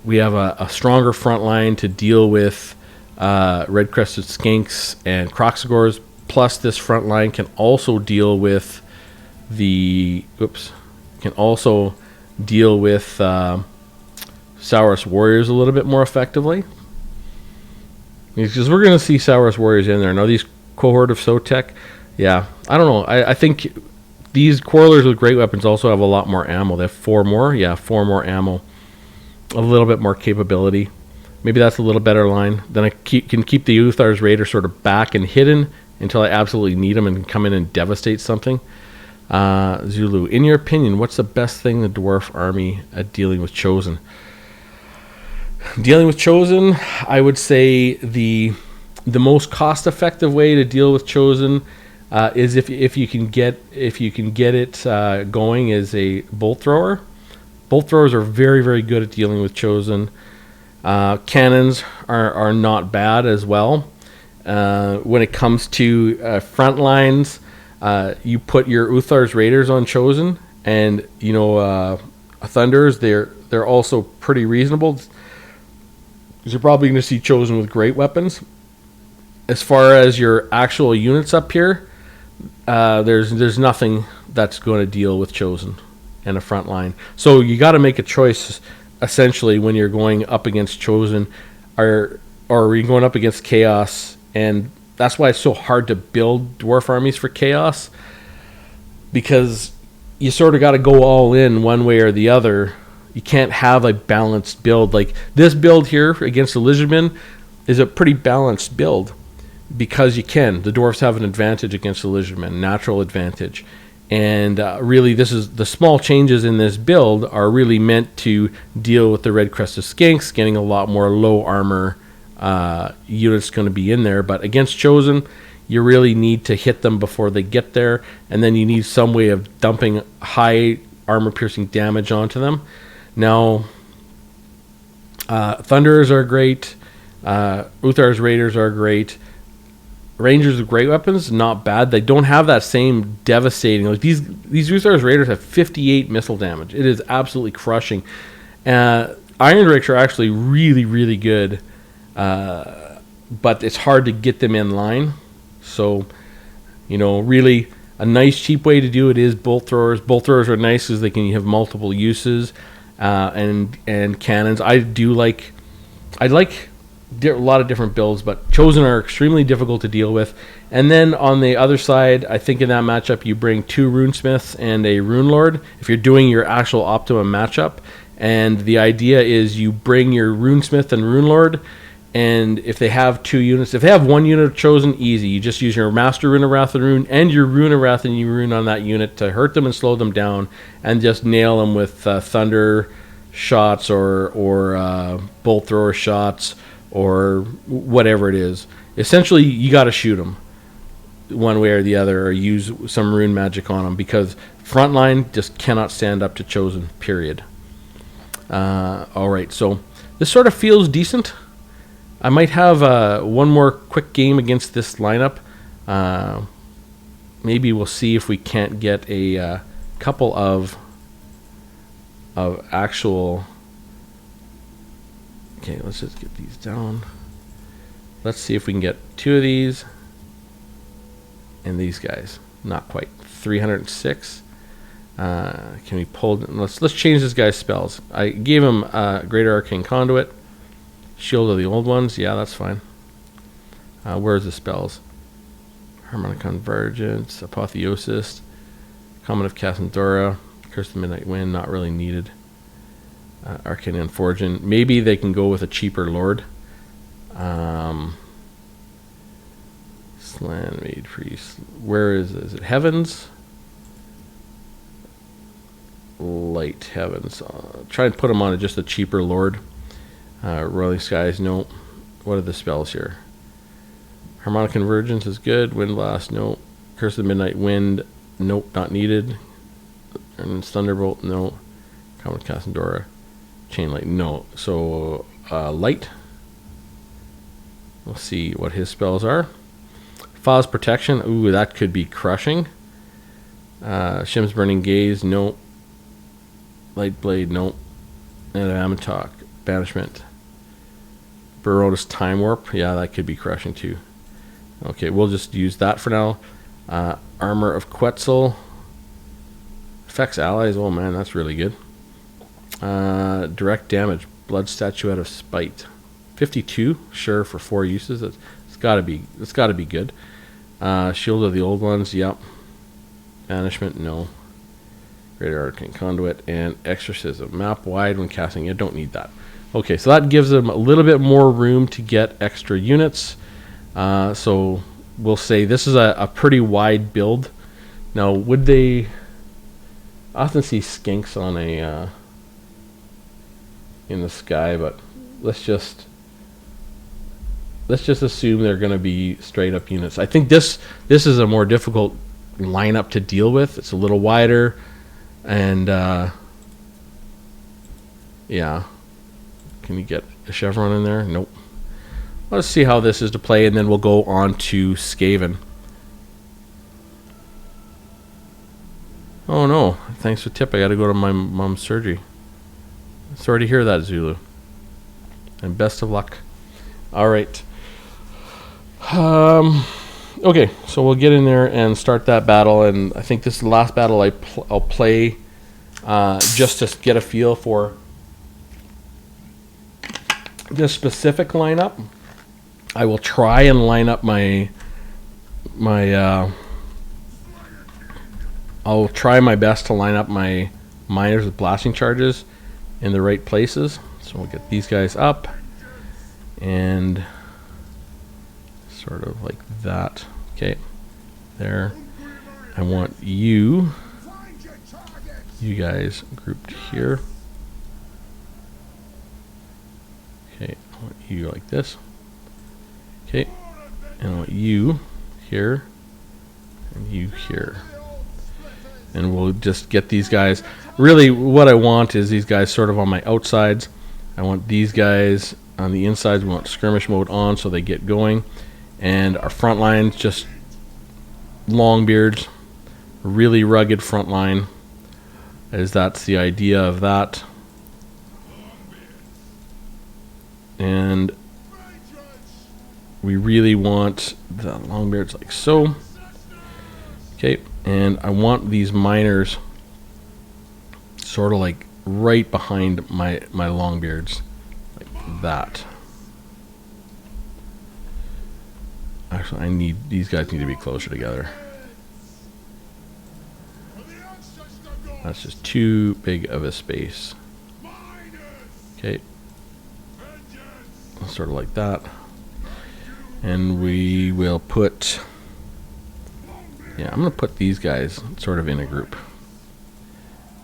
we have a stronger front line to deal with red-crested skinks and Croxagors. Plus, this front line can also deal with Saurus Warriors a little bit more effectively, because we're going to see Saurus Warriors in there. Now, these cohort of Sotek, yeah, I don't know. I think these quarrelers with great weapons also have a lot more ammo. They have 4 more. Yeah, 4 more ammo. A little bit more capability. Maybe that's a little better line. Then I can keep the Uthar's Raider sort of back and hidden until I absolutely need them and can come in and devastate something. Zulu, in your opinion, what's the best thing the Dwarf army at dealing with Chosen? Dealing with Chosen, I would say the most cost-effective way to deal with Chosen is if you can get it going is a bolt thrower. Bolt throwers are very, very good at dealing with Chosen. Cannons are not bad as well. When it comes to front lines, you put your Uthar's Raiders on Chosen, and Thunders, they're also pretty reasonable, because you're probably going to see Chosen with great weapons. As far as your actual units up here, there's nothing that's going to deal with Chosen and a front line. So you got to make a choice, essentially, when you're going up against Chosen, or you're going up against Chaos. And that's why it's so hard to build Dwarf armies for Chaos, because you sort of got to go all in one way or the other. You can't have a balanced build. Like this build here against the Lizardmen is a pretty balanced build, because you can. The Dwarfs have an advantage against the Lizardmen, natural advantage. And really, the small changes in this build are really meant to deal with the red-crested skinks, getting a lot more low armor units going to be in there. But against Chosen, you really need to hit them before they get there, and then you need some way of dumping high armor-piercing damage onto them. Now, Thunderers are great. Uthar's Raiders are great. Rangers with great weapons, not bad. They don't have that same devastating. Like these Uthar's Raiders have 58 missile damage. It is absolutely crushing. Iron Drakes are actually really, really good, but it's hard to get them in line. So, really a nice cheap way to do it is bolt throwers. Bolt throwers are nice because they can have multiple uses, and cannons. I like a lot of different builds, but Chosen are extremely difficult to deal with. And then on the other side, I think in that matchup you bring 2 Runesmiths and a Rune Lord if you're doing your actual optimum matchup. And the idea is you bring your Runesmith and Rune Lord, and if they have 2 units, if they have 1 unit of Chosen, easy. You just use your Master Rune of Wrath and Rune and your Rune of Wrath and you Rune on that unit to hurt them and slow them down, and just nail them with Thunder shots or Bolt Thrower shots, or whatever it is. Essentially, you got to shoot them one way or the other, or use some rune magic on them, because frontline just cannot stand up to Chosen, period. All right, so this sort of feels decent. I might have one more quick game against this lineup. Maybe we'll see if we can't get a couple of actual... Okay, let's just get these down. Let's see if we can get 2 of these and these guys. Not quite. 306. Can we pull? Let's change this guy's spells. I gave him Greater Arcane Conduit, Shield of the Old Ones. Yeah, that's fine. Where's the spells? Harmonic Convergence, Apotheosis, Comet of Cassandora, Curse of the Midnight Wind. Not really needed. Arcane and Fortune. Maybe they can go with a cheaper Lord. Slan Made Priest. Where is it? Is it Heavens? Light Heavens. Try and put them on just a cheaper Lord. Rolling Skies. No. What are the spells here? Harmonic Convergence is good. Wind Blast. No. Curse of the Midnight Wind. Nope. Not needed. And Thunderbolt. No. Comet of Cassandora. Chain Light, no. So Light. We'll see what his spells are. Faw's Protection. Ooh, that could be crushing. Shim's Burning Gaze, no. Light Blade, no. And Amatok, Banishment. Baronis Time Warp, yeah, that could be crushing too. Okay, we'll just use that for now. Armor of Quetzal. Affects allies, oh man, that's really good. Direct damage, Blood Statuette of Spite, 52, sure, for 4 uses. It's got to be good. Shield of the Old Ones, yep. Banishment, no. Greater Arcane Conduit and Exorcism. Map wide when casting. You don't need that. Okay, so that gives them a little bit more room to get extra units. So we'll say this is a pretty wide build. Now, would they? I often see skinks on a. In the sky, but let's just assume they're going to be straight up units. I think this is a more difficult lineup to deal with. It's a little wider, and yeah. Can you get a Chevron in there? Nope. Let's see how this is to play, and then we'll go on to Skaven. Oh no! Thanks for the tip. I got to go to my mom's surgery. Sorry to hear that, Zulu. And best of luck. All right. Okay, so we'll get in there and start that battle. And I think this is the last battle I'll play just to get a feel for this specific lineup. I will try and line up I'll try my best to line up my miners with blasting charges in the right places. So we'll get these guys up and sort of like that. Okay, there. I want you guys grouped here. Okay, I want you like this. Okay, and I want you here, and you here. And we'll just get these guys. Really, what I want is these guys sort of on my outsides. I want these guys on the insides. We want skirmish mode on so they get going. And our front line's just Longbeards. Really rugged front line, as that's the idea of that. And we really want the Longbeards like so. Okay, and I want these miners sort of like right behind my Longbeards, like that. Actually, these guys need to be closer together. That's just too big of a space. Okay. Sort of like that. And we will put... Yeah, I'm going to put these guys sort of in a group.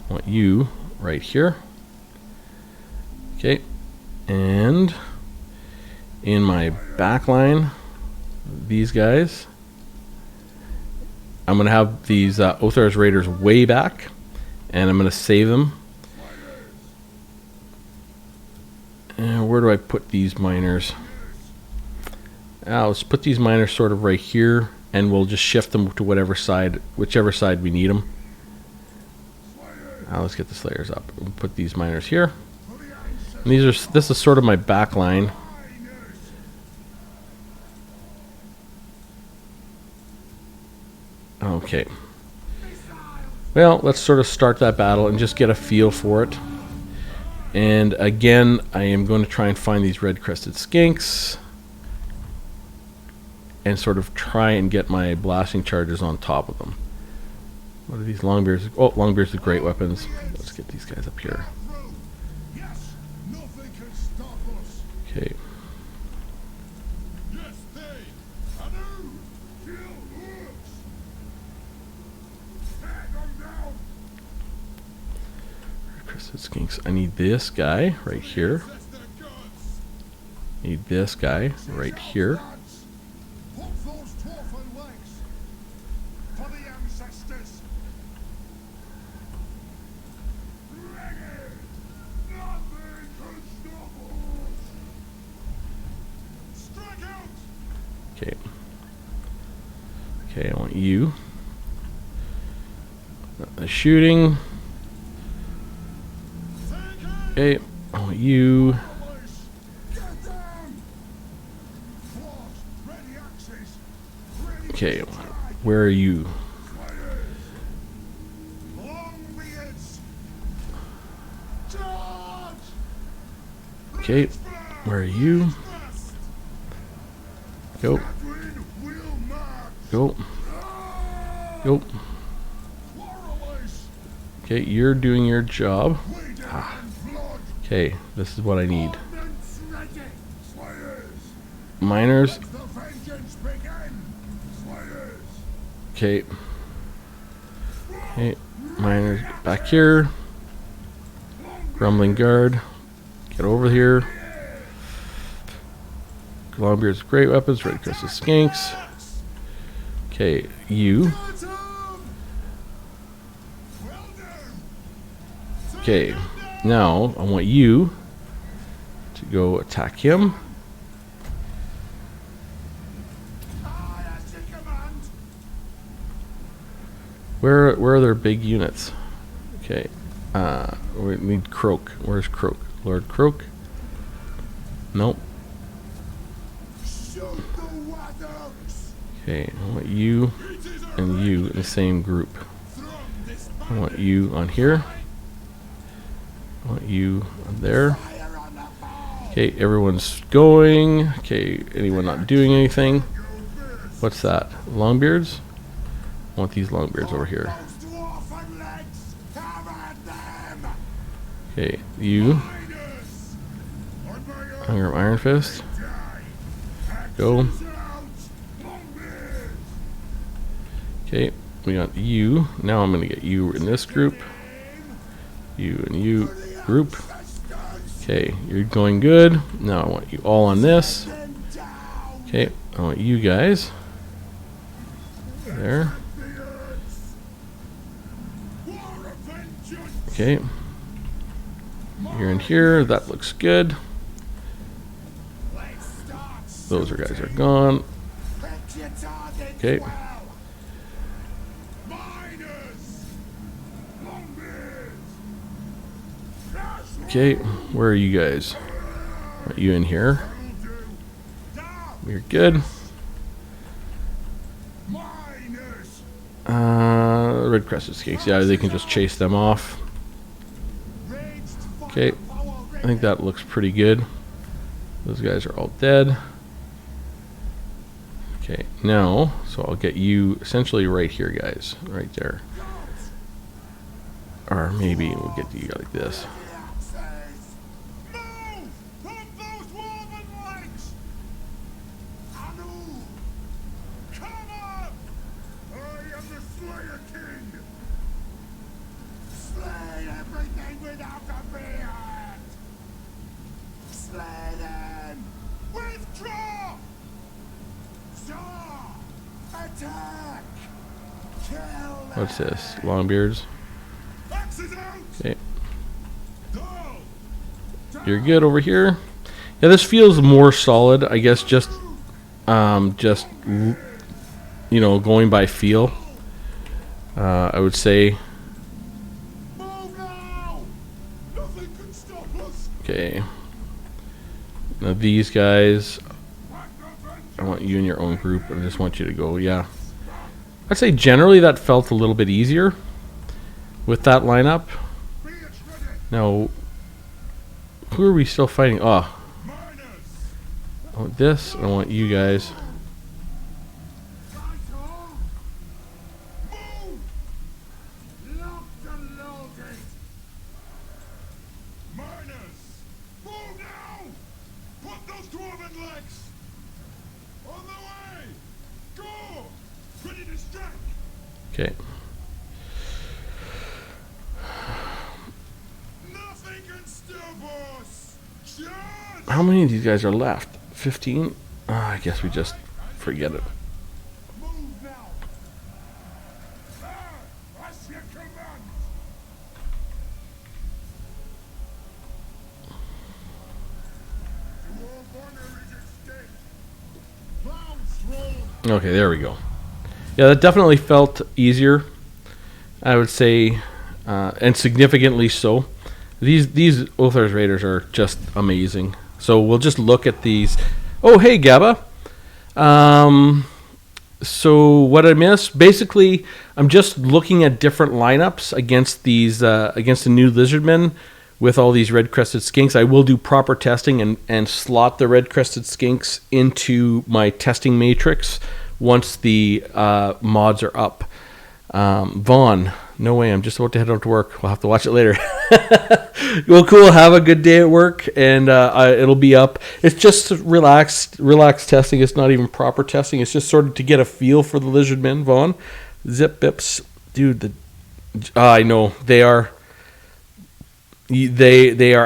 I want you right here. Okay. And in my back line, these guys, I'm going to have these Othar's Raiders way back. And I'm going to save them. And where do I put these miners? Let's put these miners sort of right here, and we'll just shift them to whichever side we need them. Let's get the Slayers up. We'll put these miners here. And this is sort of my back line. Okay. Well, let's sort of start that battle and just get a feel for it. And again, I am going to try and find these red-crested skinks and sort of try and get my blasting charges on top of them. What are these Longbeards? Oh, Longbeards with great weapons. Let's get these guys up here. Okay. Skinks. I need this guy right here. Need this guy right here. Okay. Okay, I want you. The shooting. Okay, I want you. Okay, where are you? Okay, where are you? Go. Go. Go. Okay, you're doing your job. Okay, this is what I need. Miners. Okay. Okay, miners back here. Grumbling guard. Get over here. Longbeards, great weapons. Red crested skinks. Okay, you. Okay, now I want you to go attack him. Where are their big units? Okay, we need Croak. Where's Croak? Lord Croak? Nope. Okay, I want you and you in the same group. I want you on here. I want you on there. Okay, everyone's going. Okay, anyone not doing anything? What's that? Longbeards? I want these Longbeards over here. Okay, you. Hunger Iron Fist. Go. Okay, we got you. Now I'm going to get you in this group. You and you group. Okay, you're going good. Now I want you all on this. Okay, I want you guys. There. Okay. You're in here. That looks good. Those guys are gone. Okay. Okay, where are you guys? Are you in here? You're good. Red crested skinks. Yeah, they can just chase them off. Okay, I think that looks pretty good. Those guys are all dead. Okay, now, so I'll get you essentially right here, guys. Right there. Or maybe we'll get you like this. What's this? Longbeards. Okay. You're good over here. Yeah, this feels more solid, I guess. Just you know, going by feel. I would say. Okay. Now these guys, I want you in your own group. I just want you to go. Yeah. I'd say generally that felt a little bit easier with that lineup. Now, who are we still fighting? Oh, I want this. I want you guys. Okay. How many of these guys are left? 15? Oh, I guess we just forget it. Okay, there we go. Yeah, that definitely felt easier, I would say, and significantly so. These Ulthar's Raiders are just amazing. So we'll just look at these. Oh, hey, Gabba. So what I missed, basically, I'm just looking at different lineups against these, against the new Lizardmen with all these red-crested skinks. I will do proper testing and slot the red-crested skinks into my testing matrix once the mods are up. Vaughn, no way, I'm just about to head out to work. We'll have to watch it later. Well, cool, have a good day at work, and it'll be up. It's just relaxed testing. It's not even proper testing. It's just sort of to get a feel for the Lizardmen, Vaughn. Zip Bips. Dude, I know, they are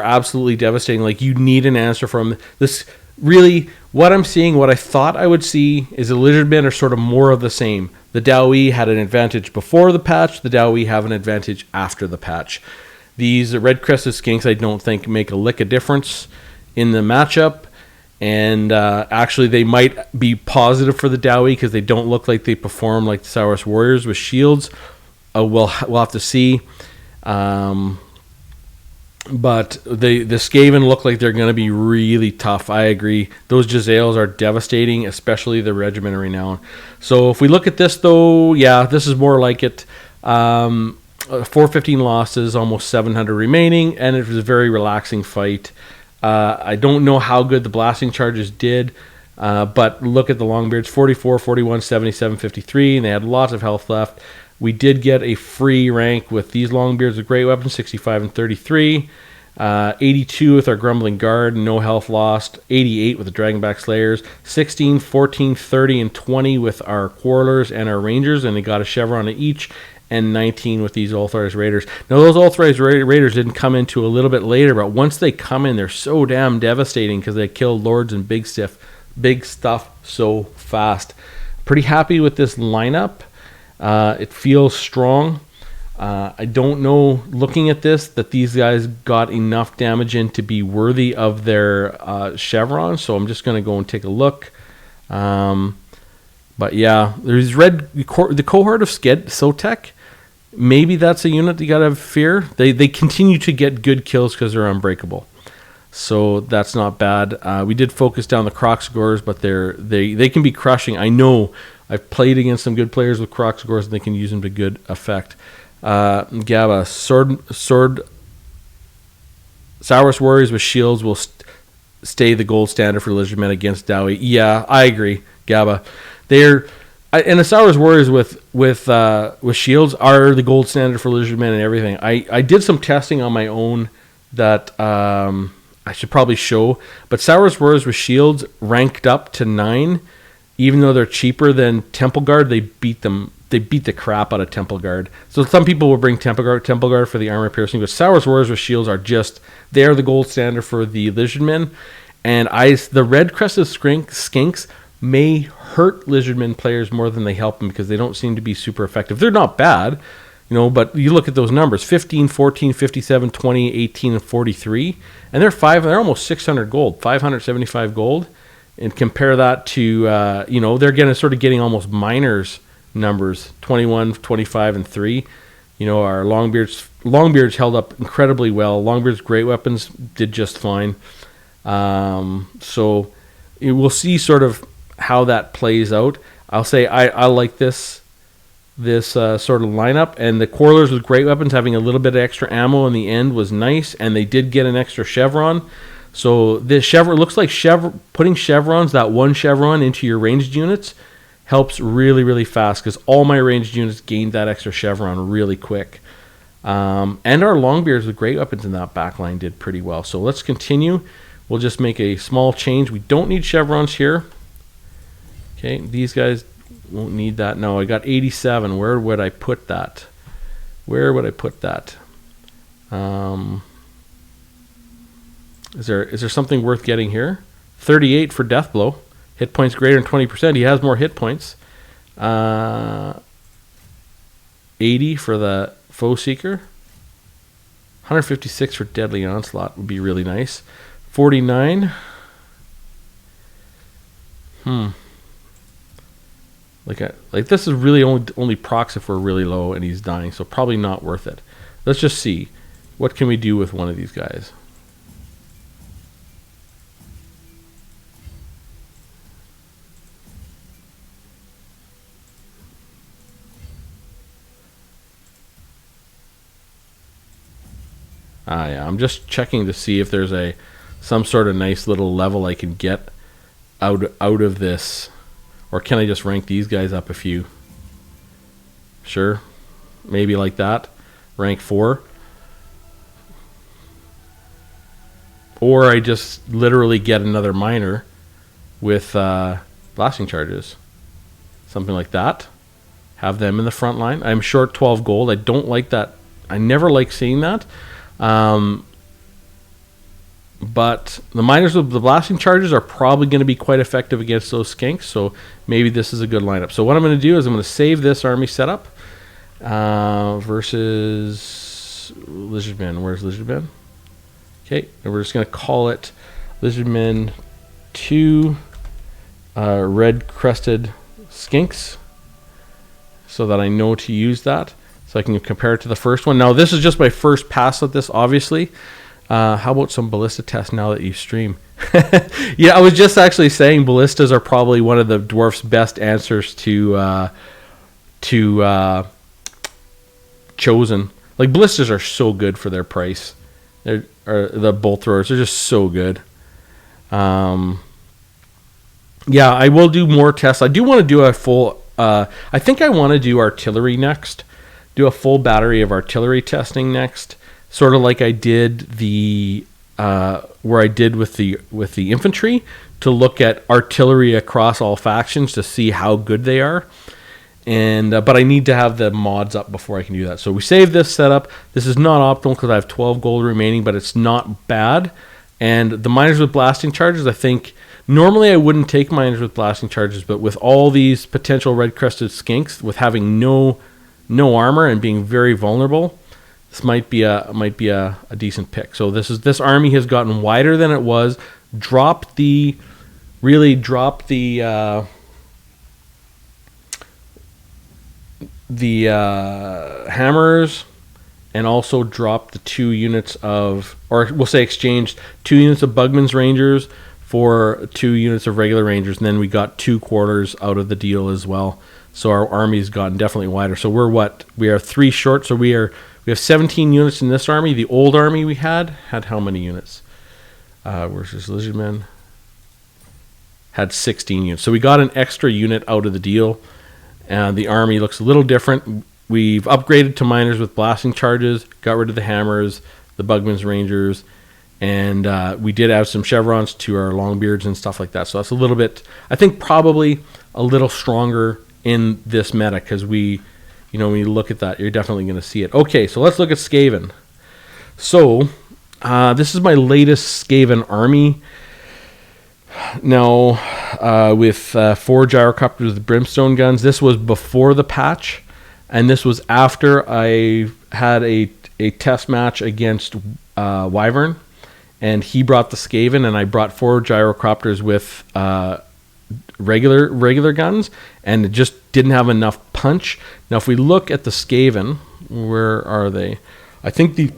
absolutely devastating. Like, you need an answer from this. Really, what I'm seeing, what I thought I would see, is the Lizardmen are sort of more of the same. The Dowie had an advantage before the patch. The Dowie have an advantage after the patch. These red-crested skinks, I don't think, make a lick of difference in the matchup. And actually, they might be positive for the Dowie because they don't look like they perform like the Saurus Warriors with shields. We'll have to see. But the Skaven look like they're going to be really tough. I agree. Those Jezzails are devastating, especially the Regiment of Renown. So if we look at this, though, yeah, this is more like it. 415 losses, almost 700 remaining, and it was a very relaxing fight. I don't know how good the blasting charges did, but look at the Longbeards, 44, 41, 77, 53, and they had lots of health left. We did get a free rank with these Longbeards with great weapons, 65 and 33. 82 with our Grumbling Guard, no health lost. 88 with the Dragonback Slayers. 16, 14, 30, and 20 with our Quarrelers and our Rangers, and they got a chevron of each. And 19 with these Ulthar's Raiders. Now, those Ulthar's Raiders didn't come into a little bit later, but once they come in, they're so damn devastating because they kill Lords and big stuff so fast. Pretty happy with this lineup. It feels strong. I don't know, looking at this, that these guys got enough damage in to be worthy of their chevron, so I'm just going to go and take a look. But yeah, there's the cohort of Sotek. Maybe that's a unit you got to fear. They continue to get good kills because they're unbreakable, so that's not bad. We did focus down the Kroxigors, but they can be crushing. I know I've played against some good players with Kroxigors, and they can use them to good effect. Gaba, Sword Saurus Warriors with shields will stay the gold standard for Lizardmen against Dowie. Yeah, I agree, Gaba. And the Saurus Warriors with shields are the gold standard for Lizardmen and everything. I did some testing on my own that I should probably show, but Saurus Warriors with shields ranked up to 9, even though they're cheaper than Temple Guard. They beat the crap out of Temple Guard. So some people will bring Temple Guard for the armor piercing, but Saurus Warriors with shields are the gold standard for the Lizardmen. And the red crested skinks may hurt Lizardmen players more than they help them, because they don't seem to be super effective. They're not bad, but you look at those numbers: 15, 14, 57, 20, 18, and 43, and they're almost 600 gold, 575 gold. And compare that to they're getting almost miners numbers, 21, 25, and 3. Our Longbeards held up incredibly well. Longbeard's great weapons did just fine. So we'll see sort of how that plays out. I'll say I like this sort of lineup, and the Quarrelers with great weapons having a little bit of extra ammo in the end was nice, and they did get an extra chevron. So this chevron looks like putting chevrons, that one chevron, into your ranged units helps really, really fast, because all my ranged units gained that extra chevron really quick. And our Longbeards with great weapons in that backline did pretty well. So let's continue. We'll just make a small change. We don't need chevrons here. Okay, these guys won't need that. No, I got 87. Where would I put that? Is there something worth getting here? 38 for Deathblow. Hit points greater than 20%. He has more hit points. 80 for the Foe Seeker. 156 for Deadly Onslaught would be really nice. 49. Like this is really only procs if we're really low and he's dying, so probably not worth it. Let's just see. What can we do with one of these guys? Yeah, I'm just checking to see if there's some sort of nice little level I can get out of this, or can I just rank these guys up a few? Sure, maybe like that, rank 4, or I just literally get another miner with blasting charges, something like that. Have them in the front line. I'm short 12 gold. I don't like that. I never like seeing that. But the miners with the blasting charges are probably going to be quite effective against those skinks, so maybe this is a good lineup. So what I'm going to do is I'm going to save this army setup versus Lizardmen. Where's Lizardmen? Okay, and we're just going to call it Lizardmen 2 red crested skinks, so that I know to use that. So I can compare it to the first one. Now, this is just my first pass at this, obviously. How about some ballista tests now that you stream? Yeah, I was just actually saying ballistas are probably one of the dwarf's best answers to chosen. Like, ballistas are so good for their price. The bolt throwers are just so good. Yeah, I will do more tests. I do want to do a full... I think I want to do artillery next. Do a full battery of artillery testing next, sort of like I did where I did with the infantry, to look at artillery across all factions to see how good they are. And but I need to have the mods up before I can do that. So we save this setup. This is not optimal because I have 12 gold remaining, but it's not bad. And the miners with blasting charges, I think Normally, I wouldn't take miners with blasting charges, but with all these potential red-crested skinks, with having no armor and being very vulnerable, this might be a decent pick. So this army has gotten wider than it was. Dropped the hammers, and also dropped the 2 units of, or we'll say exchanged 2 units of Bugman's Rangers for 2 units of regular Rangers, and then we got 2 quarters out of the deal as well. So our army's gotten definitely wider. So we are 3 short. So we have 17 units in this army. The old army we had how many units? Where's this lizard man? Had 16 units. So we got an extra unit out of the deal. And the army looks a little different. We've upgraded to miners with blasting charges, got rid of the hammers, the Bugman's Rangers, and we did add some chevrons to our longbeards and stuff like that. So that's a little bit, I think probably a little stronger in this meta, because when you look at that, you're definitely going to see it. Okay, so let's look at Skaven. So this is my latest Skaven army. Now, with 4 gyrocopters with brimstone guns. This was before the patch, and this was after I had a test match against Wyvern, and he brought the Skaven, and I brought 4 gyrocopters with regular guns, and it just didn't have enough punch. Now, if we look at the Skaven, where are they? I think these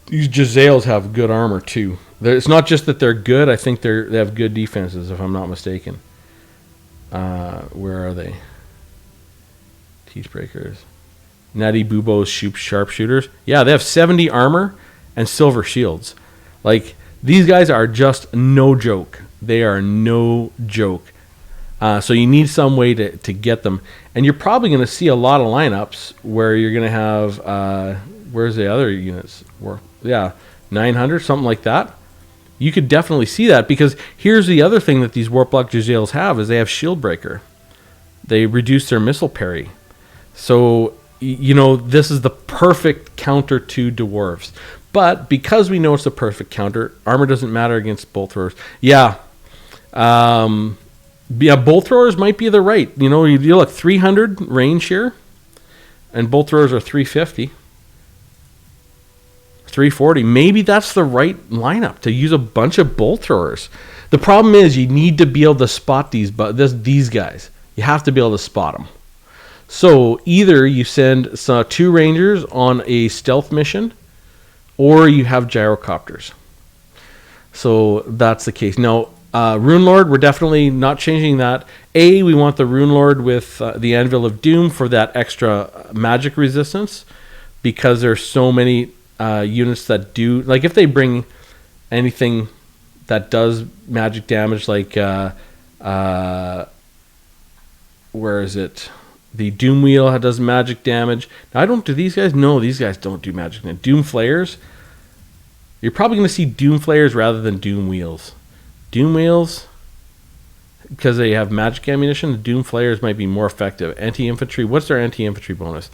Jezzails have good armor too. It's not just that they're good. I think they have good defenses, if I'm not mistaken. Where are they? Teachbreakers. Natty Bubo's sharpshooters. Yeah, they have 70 armor and silver shields. Like, these guys are just no joke. They are no joke. So you need some way to get them. And you're probably going to see a lot of lineups where you're going to have... where's the other units? 900, something like that. You could definitely see that, because here's the other thing that these Warlock Jezzails have, is they have shield breaker. They reduce their missile parry. So, this is the perfect counter to dwarves. But because we know it's the perfect counter, armor doesn't matter against bolt throwers. Bolt throwers might be the right. You look 300 range here, and bolt throwers are 350. 340. Maybe that's the right lineup to use a bunch of bolt throwers. The problem is you need to be able to spot these guys. You have to be able to spot them. So either you send 2 rangers on a stealth mission, or you have gyrocopters. So that's the case. Now, Rune Lord, we're definitely not changing that. We want the Rune Lord with the Anvil of Doom for that extra magic resistance, because there's so many units that do, like, if they bring anything that does magic damage, like where is it? The Doom Wheel does magic damage. Now, do these guys? No, these guys don't do magic damage. Doom Flayers. You're probably going to see Doom Flayers rather than Doom Wheels. Doom Wheels, because they have magic ammunition, the Doom Flayers might be more effective. Anti-infantry. What's their anti-infantry bonus?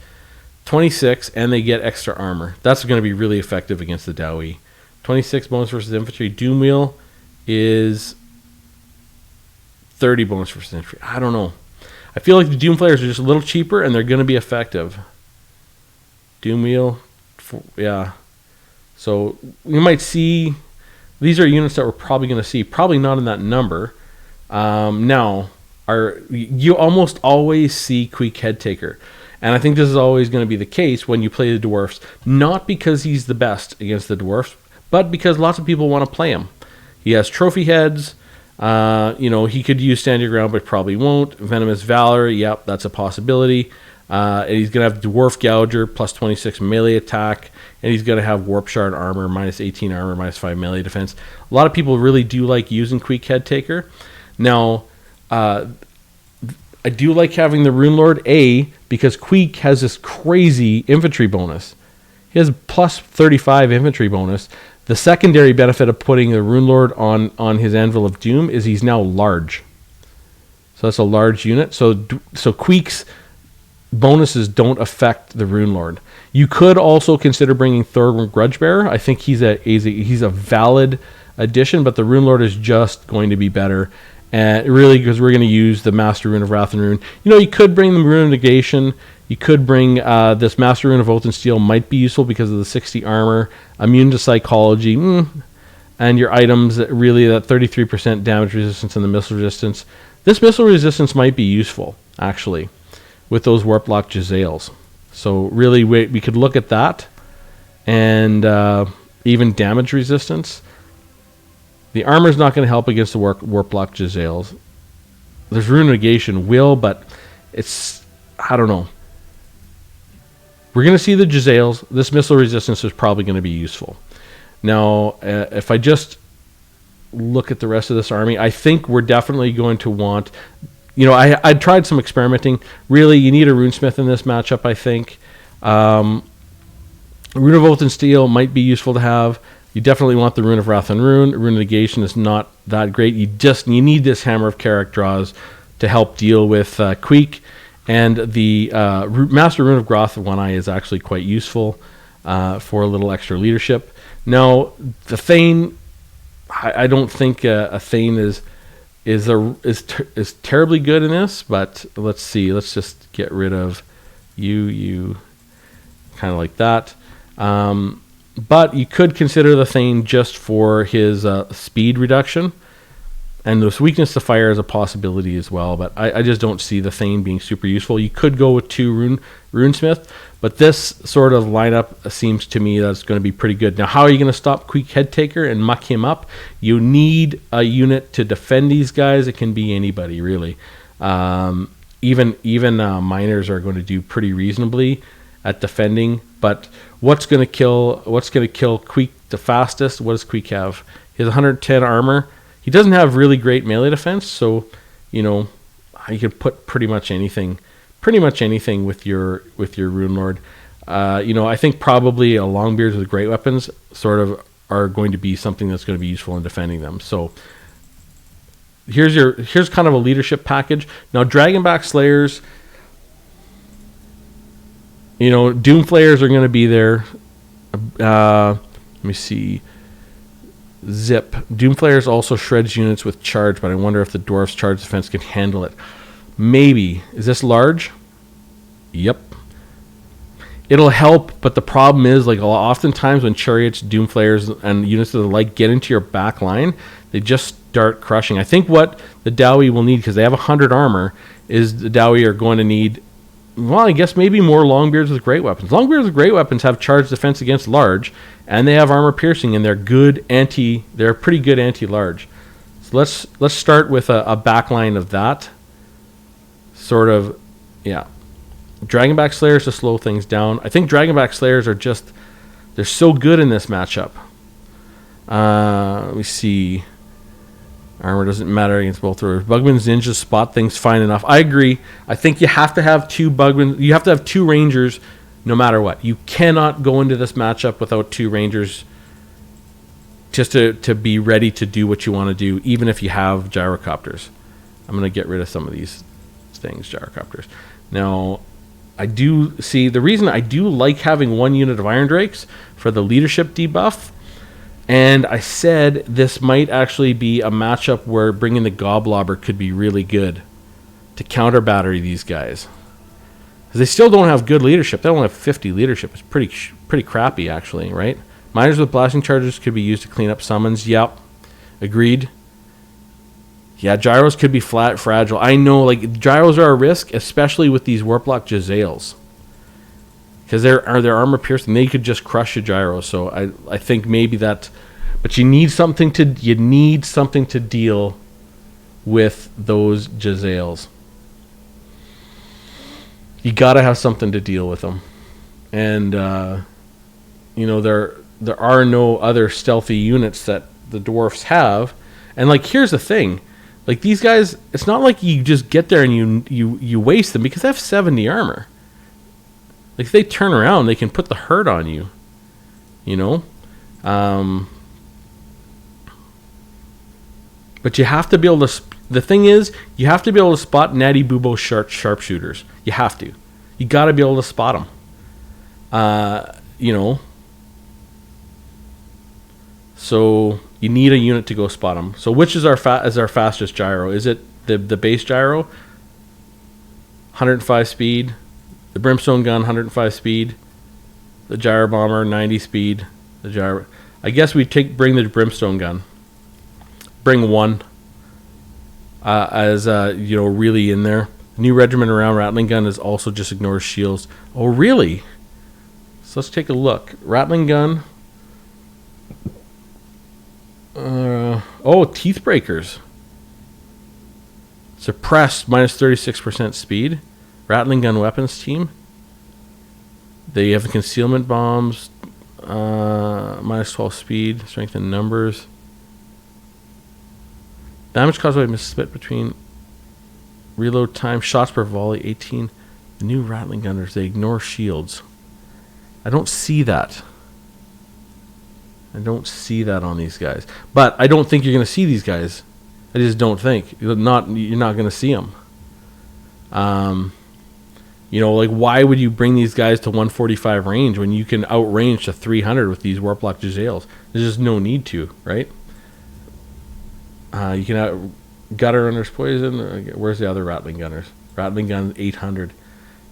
26, and they get extra armor. That's going to be really effective against the Dowie. 26 bonus versus infantry. Doom Wheel is 30 bonus versus infantry. I don't know. I feel like the Doom Flayers are just a little cheaper, and they're going to be effective. Doom Wheel, yeah. So you might see, these are units that we're probably going to see. Probably not in that number. You almost always see Queek Headtaker. And I think this is always going to be the case when you play the dwarfs. Not because he's the best against the dwarfs, but because lots of people want to play him. He has trophy heads. He could use Stand Your Ground, but probably won't. Venomous Valor, yep, that's a possibility. And he's going to have Dwarf Gouger, plus 26 melee attack. And he's going to have Warp Shard armor, minus 18 armor, minus 5 melee defense. A lot of people really do like using Queek Headtaker. Now, I do like having the Rune Lord because Queek has this crazy infantry bonus. He has plus 35 infantry bonus. The secondary benefit of putting the Rune Lord on his Anvil of Doom is he's now large. So that's a large unit. So Queek's bonuses don't affect the Rune Lord. You could also consider bringing Thorgrim Grudgebearer. I think he's a valid addition, but the Rune Lord is just going to be better. And really, because we're going to use the Master Rune of Wrath and Rune. You could bring the Rune of Negation. You could bring this Master Rune of Oath and Steel. Might be useful because of the 60 armor, immune to psychology, and your items that 33% damage resistance and the missile resistance. This missile resistance might be useful actually with those Warlock Jezzails. So really, we could look at that, and even damage resistance. The armor is not going to help against the Warlock Jezzails. There's Rune Negation but it's, I don't know. We're going to see the Jezzails. This missile resistance is probably going to be useful. Now, if I just look at the rest of this army, I think we're definitely going to want... I tried some experimenting. Really, you need a Runesmith in this matchup, I think. Rune of Oath and Steel might be useful to have. You definitely want the Rune of Wrath and Rune. Rune of Negation is not that great. You need this Hammer of Carrick draws to help deal with Queek. And the Master Rune of Groth of One Eye is actually quite useful for a little extra leadership. Now, the Thane, I don't think a Thane is terribly good in this, but let's see. Let's just get rid of you kind of like that. But you could consider the Thane just for his speed reduction, and this weakness to fire is a possibility as well. But I just don't see the Thane being super useful. You could go with 2 Runesmith, but this sort of lineup seems to me that's going to be pretty good. Now, how are you going to stop Queek Headtaker and muck him up? You need a unit to defend these guys. It can be anybody, really. Even miners are going to do pretty reasonably at defending. But what's going to kill Queek the fastest? What does Queek have? He has 110 armor. He doesn't have really great melee defense, so you could put pretty much anything with your Rune Lord. I think probably a Longbeards with great weapons sort of are going to be something that's going to be useful in defending them. So here's kind of a leadership package. Now, Dragonback Slayers, Doomflayers are going to be there. Let me see. Zip. Doomflayers also shreds units with charge, but I wonder if the Dwarf's charge defense can handle it. Maybe. Is this large? Yep. It'll help, but the problem is, oftentimes when Chariots, Doomflayers, and units of the like get into your back line, they just start crushing. I think what the Dowie will need, because they have 100 armor, is the Dowie are going to need, well, I guess maybe more Longbeards with great weapons. Longbeards with great weapons have charge defense against large, and they have armor piercing, and they're pretty good anti-large. So let's start with a backline of that. Sort of, yeah. Dragonback Slayers to slow things down. I think Dragonback Slayers they're so good in this matchup. Let me see. Armor doesn't matter against both throwers. Bugman's Ninjas spot things fine enough. I agree. I think you have to have 2 Bugman. You have to have 2 Rangers no matter what. You cannot go into this matchup without 2 Rangers just to be ready to do what you want to do, even if you have Gyrocopters. I'm going to get rid of some of these things, Gyrocopters. Now, I do see the reason I do like having 1 unit of Iron Drakes for the leadership debuff. And I said this might actually be a matchup where bringing the Goblobber could be really good to counter battery these guys. Because they still don't have good leadership. They only have 50 leadership. It's pretty crappy, actually, right? Miners with blasting charges could be used to clean up summons. Yep. Agreed. Yeah, gyros could be fragile. I know, gyros are a risk, especially with these Warlock Jezzails. Because they're armor piercing, they could just crush a gyro. So I think maybe that, but you need something to deal with those Jezzails. You gotta have something to deal with them, and there are no other stealthy units that the dwarfs have. And here's the thing, these guys, it's not like you just get there and you waste them, because they have 70 armor. If they turn around, they can put the hurt on you. But you have to be able to... The thing is, you have to be able to spot Natty Boobo sharpshooters. You have to. You got to be able to spot them. So You need a unit to go spot them. So which is our fastest gyro? Is it the base gyro? 105 speed. The brimstone gun, 105 speed. The gyro bomber, 90 speed. The gyro. I guess we bring the brimstone gun. Bring one. As really in there. New regiment around rattling gun is also just ignores shields. Oh, really? So let's take a look. Rattling gun. Teeth breakers. Suppressed minus 36% speed. Rattling gun weapons team. They have concealment bombs. Minus 12 speed. Strength in numbers. Damage caused by missplit between reload time. Shots per volley 18. The new rattling gunners. They ignore shields. I don't see that. I don't see that on these guys. But I don't think you're going to see these guys. I just don't think. You're not going to see them. Why would you bring these guys to 145 range when you can outrange to 300 with these Warlock Jezzails? There's just no need to, right? You can gutter runners poison. Where's the other rattling gunners? Rattling gun 800.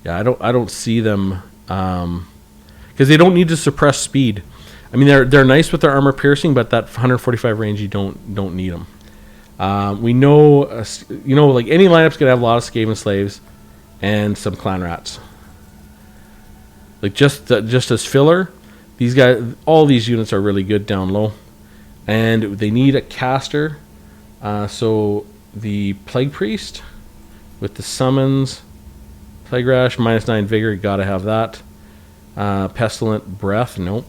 Yeah, I don't see them because they don't need to suppress speed. I mean, they're nice with their armor piercing, but that 145 range you don't need them. We know any lineup's gonna have a lot of Skaven slaves and some clan rats. Like just as filler, these guys, all these units are really good down low, and they need a caster. So the Plague Priest with the summons, Plague Rash, -9 vigor, you gotta have that. Pestilent Breath, nope.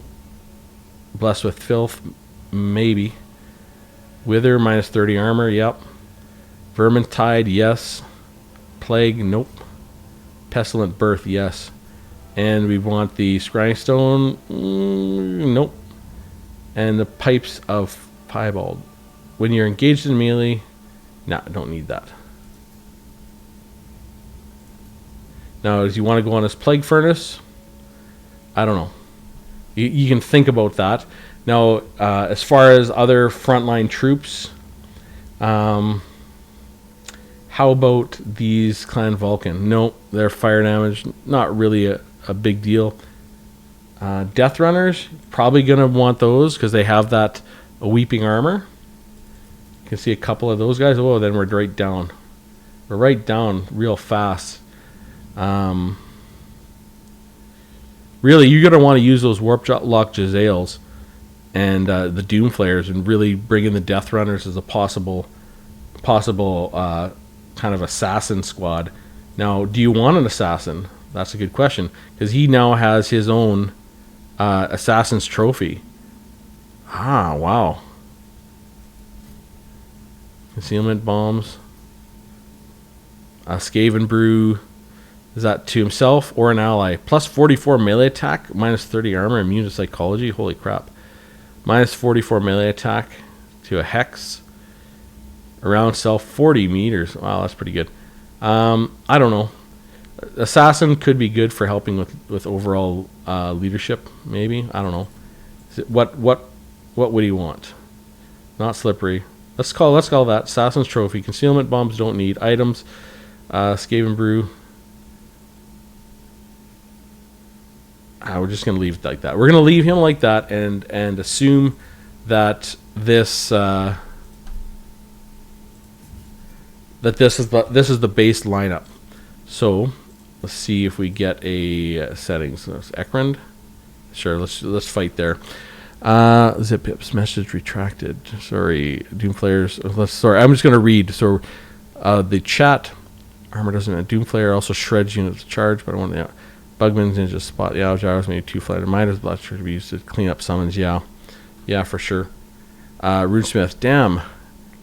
Blessed with Filth, maybe. Wither, -30 armor, yep. Vermintide, yes. Plague, nope. Pestilent Birth, yes. And we want the Scrying Stone, nope. And the Pipes of Piebald. When you're engaged in melee, nah, don't need that. Now, do you want to go on this Plague Furnace? I don't know. You can think about that. Now, as far as other frontline troops, how about these Clan Vulcan? No, their fire damage, not really a big deal. Death Runners, probably going to want those because they have that Weeping Armor. You can see a couple of those guys. Oh, then we're right down. We're right down real fast. Really, you're going to want to use those Warlock Jezzails and the Doom Flayers and really bring in the Death Runners as a possible kind of assassin squad. Now, do you want an assassin? That's a good question, because he now has his own assassin's trophy. Ah, wow. Concealment bombs. Skaven Brew. Is that to himself or an ally? Plus 44 melee attack, -30 armor, immune to psychology. Holy crap. -44 melee attack to a hex. Around self 40 meters. Wow, that's pretty good. I don't know. Assassin could be good for helping with overall leadership, maybe. I don't know. What would he want? Not slippery. Let's call that Assassin's Trophy. Concealment bombs don't need items. Skaven Brew. We're just going to leave it like that. We're going to leave him like that and assume that this is the base lineup. So let's see if we get a settings. Ekrund. Sure, let's fight there. Zip Pips message retracted. Sorry, Doomflayers. Sorry, I'm just going to read. So the chat armor doesn't. Doomflayer also shreds units charge, but I want to. Bugman's Ninja Spot. Yeah, gyros maybe 2 flight. Midas Blaster to be used to clean up summons. Yeah, for sure. Runesmith. Damn.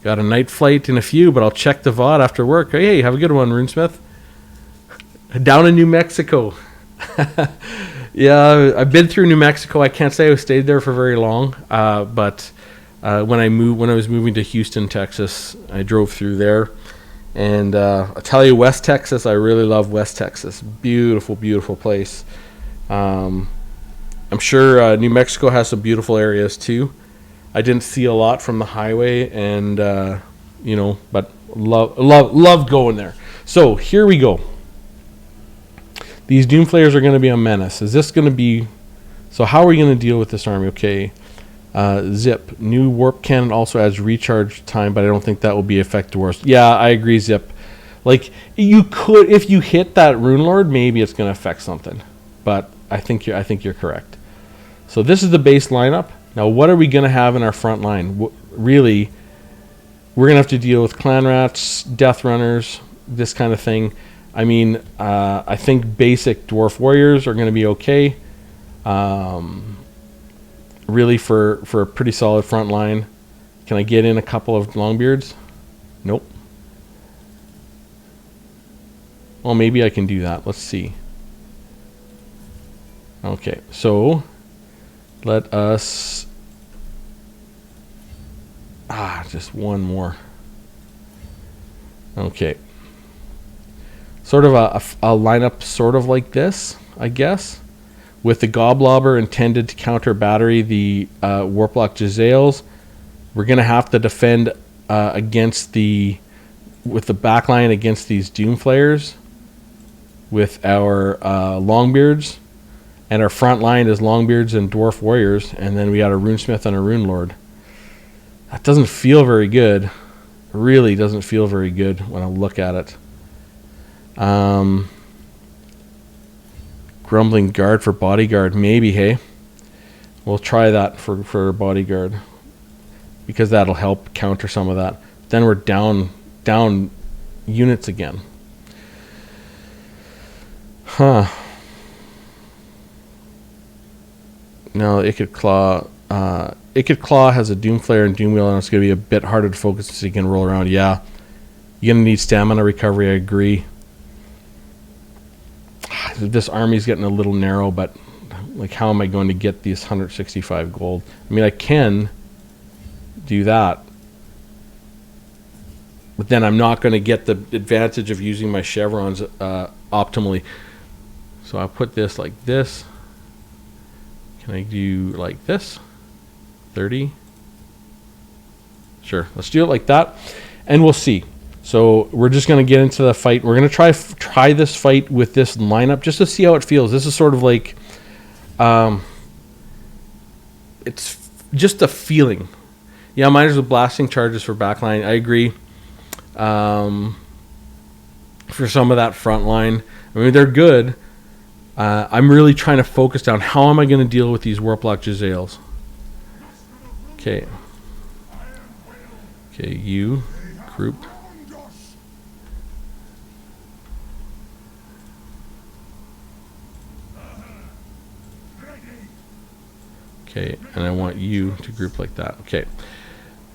Got a night flight in a few, but I'll check the VOD after work. Hey, have a good one, Runesmith. Down in New Mexico. Yeah, I've been through New Mexico. I can't say I stayed there for very long, but when I was moving to Houston, Texas, I drove through there. And I'll tell you, West Texas, I really love West Texas. Beautiful, beautiful place. I'm sure New Mexico has some beautiful areas too. I didn't see a lot from the highway, and you know, but loved going there. So here we go. These Doomflayers are going to be a menace. Is this going to be... So how are we going to deal with this army? Okay. Zip. New warp cannon also adds recharge time, but I don't think that will be effective worse. Yeah, I agree, Zip. Like, you could... If you hit that Rune Lord, maybe it's going to affect something. But I think you're correct. So this is the base lineup. Now, what are we going to have in our front line? Really, we're going to have to deal with Clan Rats, Death Runners, this kind of thing. I mean, I think basic Dwarf Warriors are going to be okay. Really, for a pretty solid front line. Can I get in a couple of Longbeards? Nope. Well, maybe I can do that. Let's see. Okay, so let us... just one more. Okay. Sort of a lineup sort of like this, I guess. With the Goblobber intended to counter battery the Warlock Jezzails. We're going to have to defend against the... with the backline against these Doomflayers. With our Longbeards. And our front line is Longbeards and Dwarf Warriors. And then we got a Runesmith and a Rune Lord. That doesn't feel very good. It really doesn't feel very good when I look at it. Grumbling Guard for Bodyguard. Maybe, hey? We'll try that for Bodyguard. Because that'll help counter some of that. Then we're down units again. Huh. Now, Ikid Claw has a Doomflayer and Doomwheel, and it's going to be a bit harder to focus so you can roll around. Yeah. You're going to need stamina recovery, I agree. This army's getting a little narrow, but like, how am I going to get these 165 gold? I mean, I can do that, but then I'm not going to get the advantage of using my chevrons optimally. So I'll put this like this. Can I do like this? 30? Sure, let's do it like that, and we'll see. So we're just going to get into the fight. We're going to try this fight with this lineup just to see how it feels. This is sort of like, it's just a feeling. Yeah, miners with blasting charges for backline. I agree. For some of that front line, I mean, they're good. I'm really trying to focus down how am I going to deal with these Warlock Jezzails. Okay. Okay, you group. Okay, and I want you to group like that. Okay.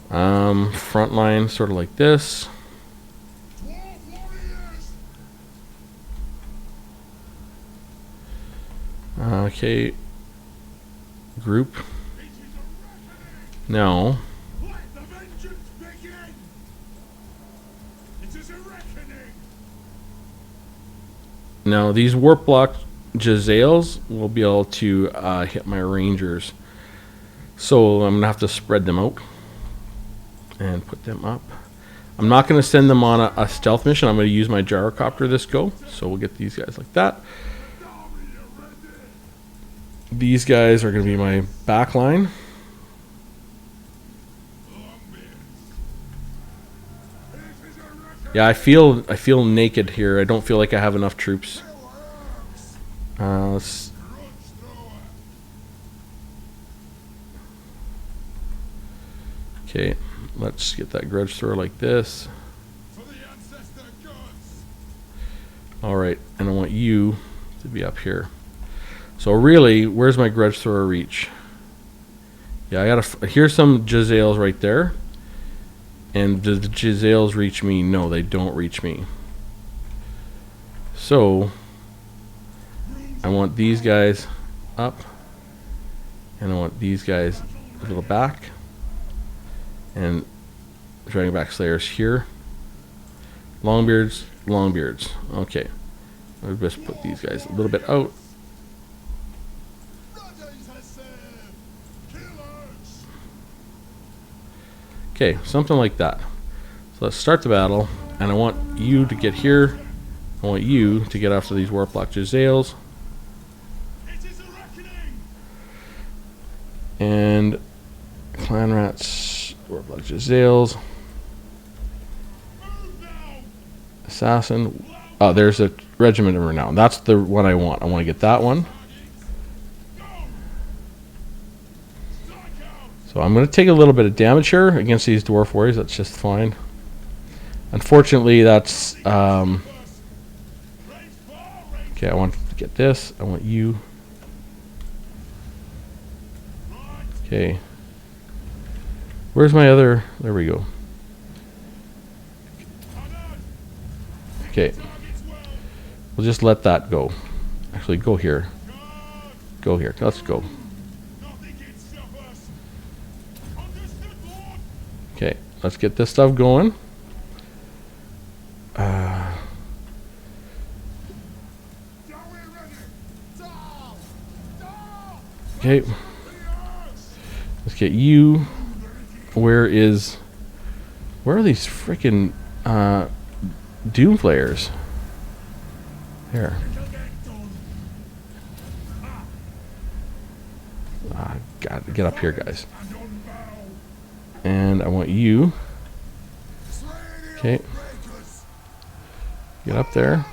Front line sort of like this. Okay. Group. Now. Now these Warlock Jezzails will be able to hit my Rangers. So I'm going to have to spread them out and put them up. I'm not going to send them on a stealth mission. I'm going to use my gyrocopter this go. So we'll get these guys like that. These guys are going to be my back line. Yeah, I feel naked here. I don't feel like I have enough troops. Okay, let's get that grudge thrower like this. Alright, and I want you to be up here. So really, where's my grudge thrower reach? Yeah, I gotta... Here's some Jezzails right there. And do the Jezzails reach me? No, they don't reach me. So, I want these guys up. And I want these guys a little back. And Dragonback Slayers here. Longbeards, Longbeards. Okay. I'll just put these guys a little bit out. Okay, something like that. So let's start the battle, and I want you to get here. I want you to get after these Warlock Jezzails. And Clan Rats, Warlock Jezzails. Assassin. Oh, there's a Regiment of Renown. That's the one I want. I want to get that one. So I'm going to take a little bit of damage here against these Dwarf Warriors. That's just fine. Unfortunately, that's... okay, I want to get this. I want you. Okay. Where's my other... There we go. Okay. We'll just let that go. Actually, go here. Go here. Let's go. Okay, let's get this stuff going. Okay. Let's get you. Where are these freaking Doom Flayers? Here. Gotta get up here, guys. And I want you. Okay. Get up there.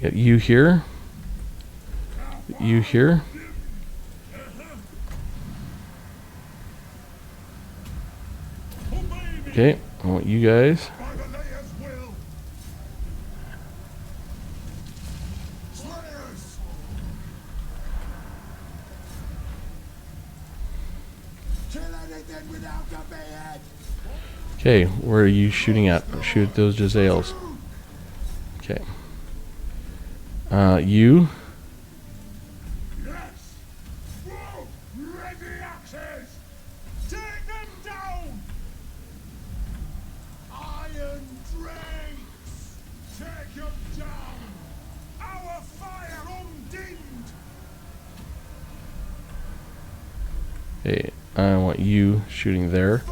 Get you here. Get you here. Okay. I want you guys. Okay, where are you shooting at? Shoot at those Jezzails. Okay. You. Take them down! Iron drakes! Take them down! Our fire undimmed! Okay, I want you shooting there.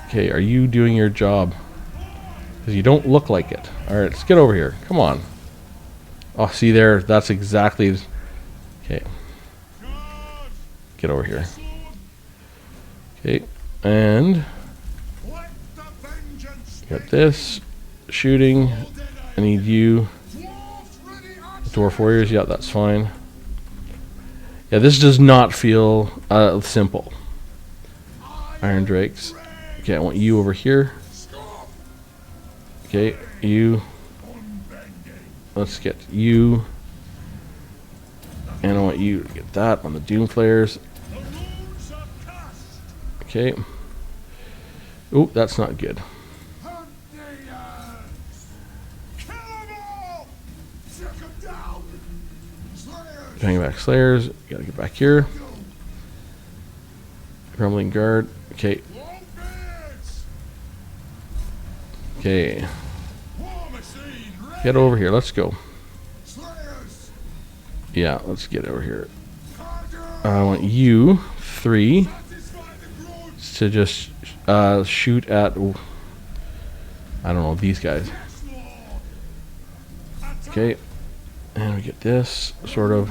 Okay, are you doing your job? Because you don't look like it. Alright, let's get over here. Come on. Oh, see there? That's exactly... Okay. Get over here. Okay, and... Got this. Shooting. I need you. Dwarf Warriors. Yeah, that's fine. Yeah, this does not feel simple. Iron Drakes. Okay, I want you over here. Okay, you. Let's get you. And I want you to get that on the Doom Flayers. Okay. Oh, that's not good. Bring back Slayers. Gotta get back here. Crumbling Guard. Okay. Okay. Get over here. Let's go. Yeah, let's get over here. I want you 3 to just shoot at, I don't know, these guys. Okay. And we get this sort of.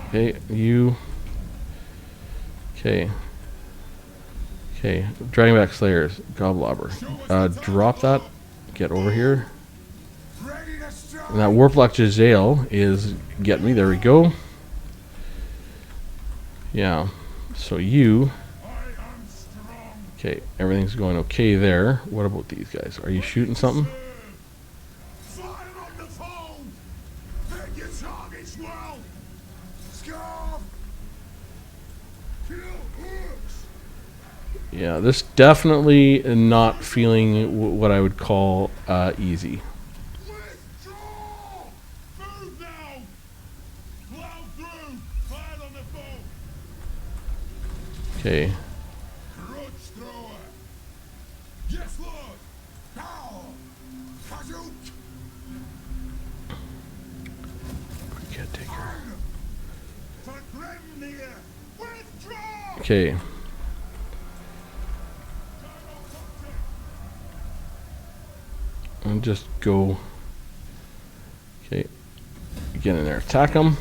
Okay, you. Okay. Okay, Dragon Back Slayers, Goblobber. Drop that. Get over here. And that Warlock Jezzail is getting me. There we go. Yeah. So you. Okay, everything's going okay there. What about these guys? Are you shooting something? Yeah, this definitely not feeling what I would call easy. Okay. Withdraw! Okay. And just go. Okay. Get in there. Attack them.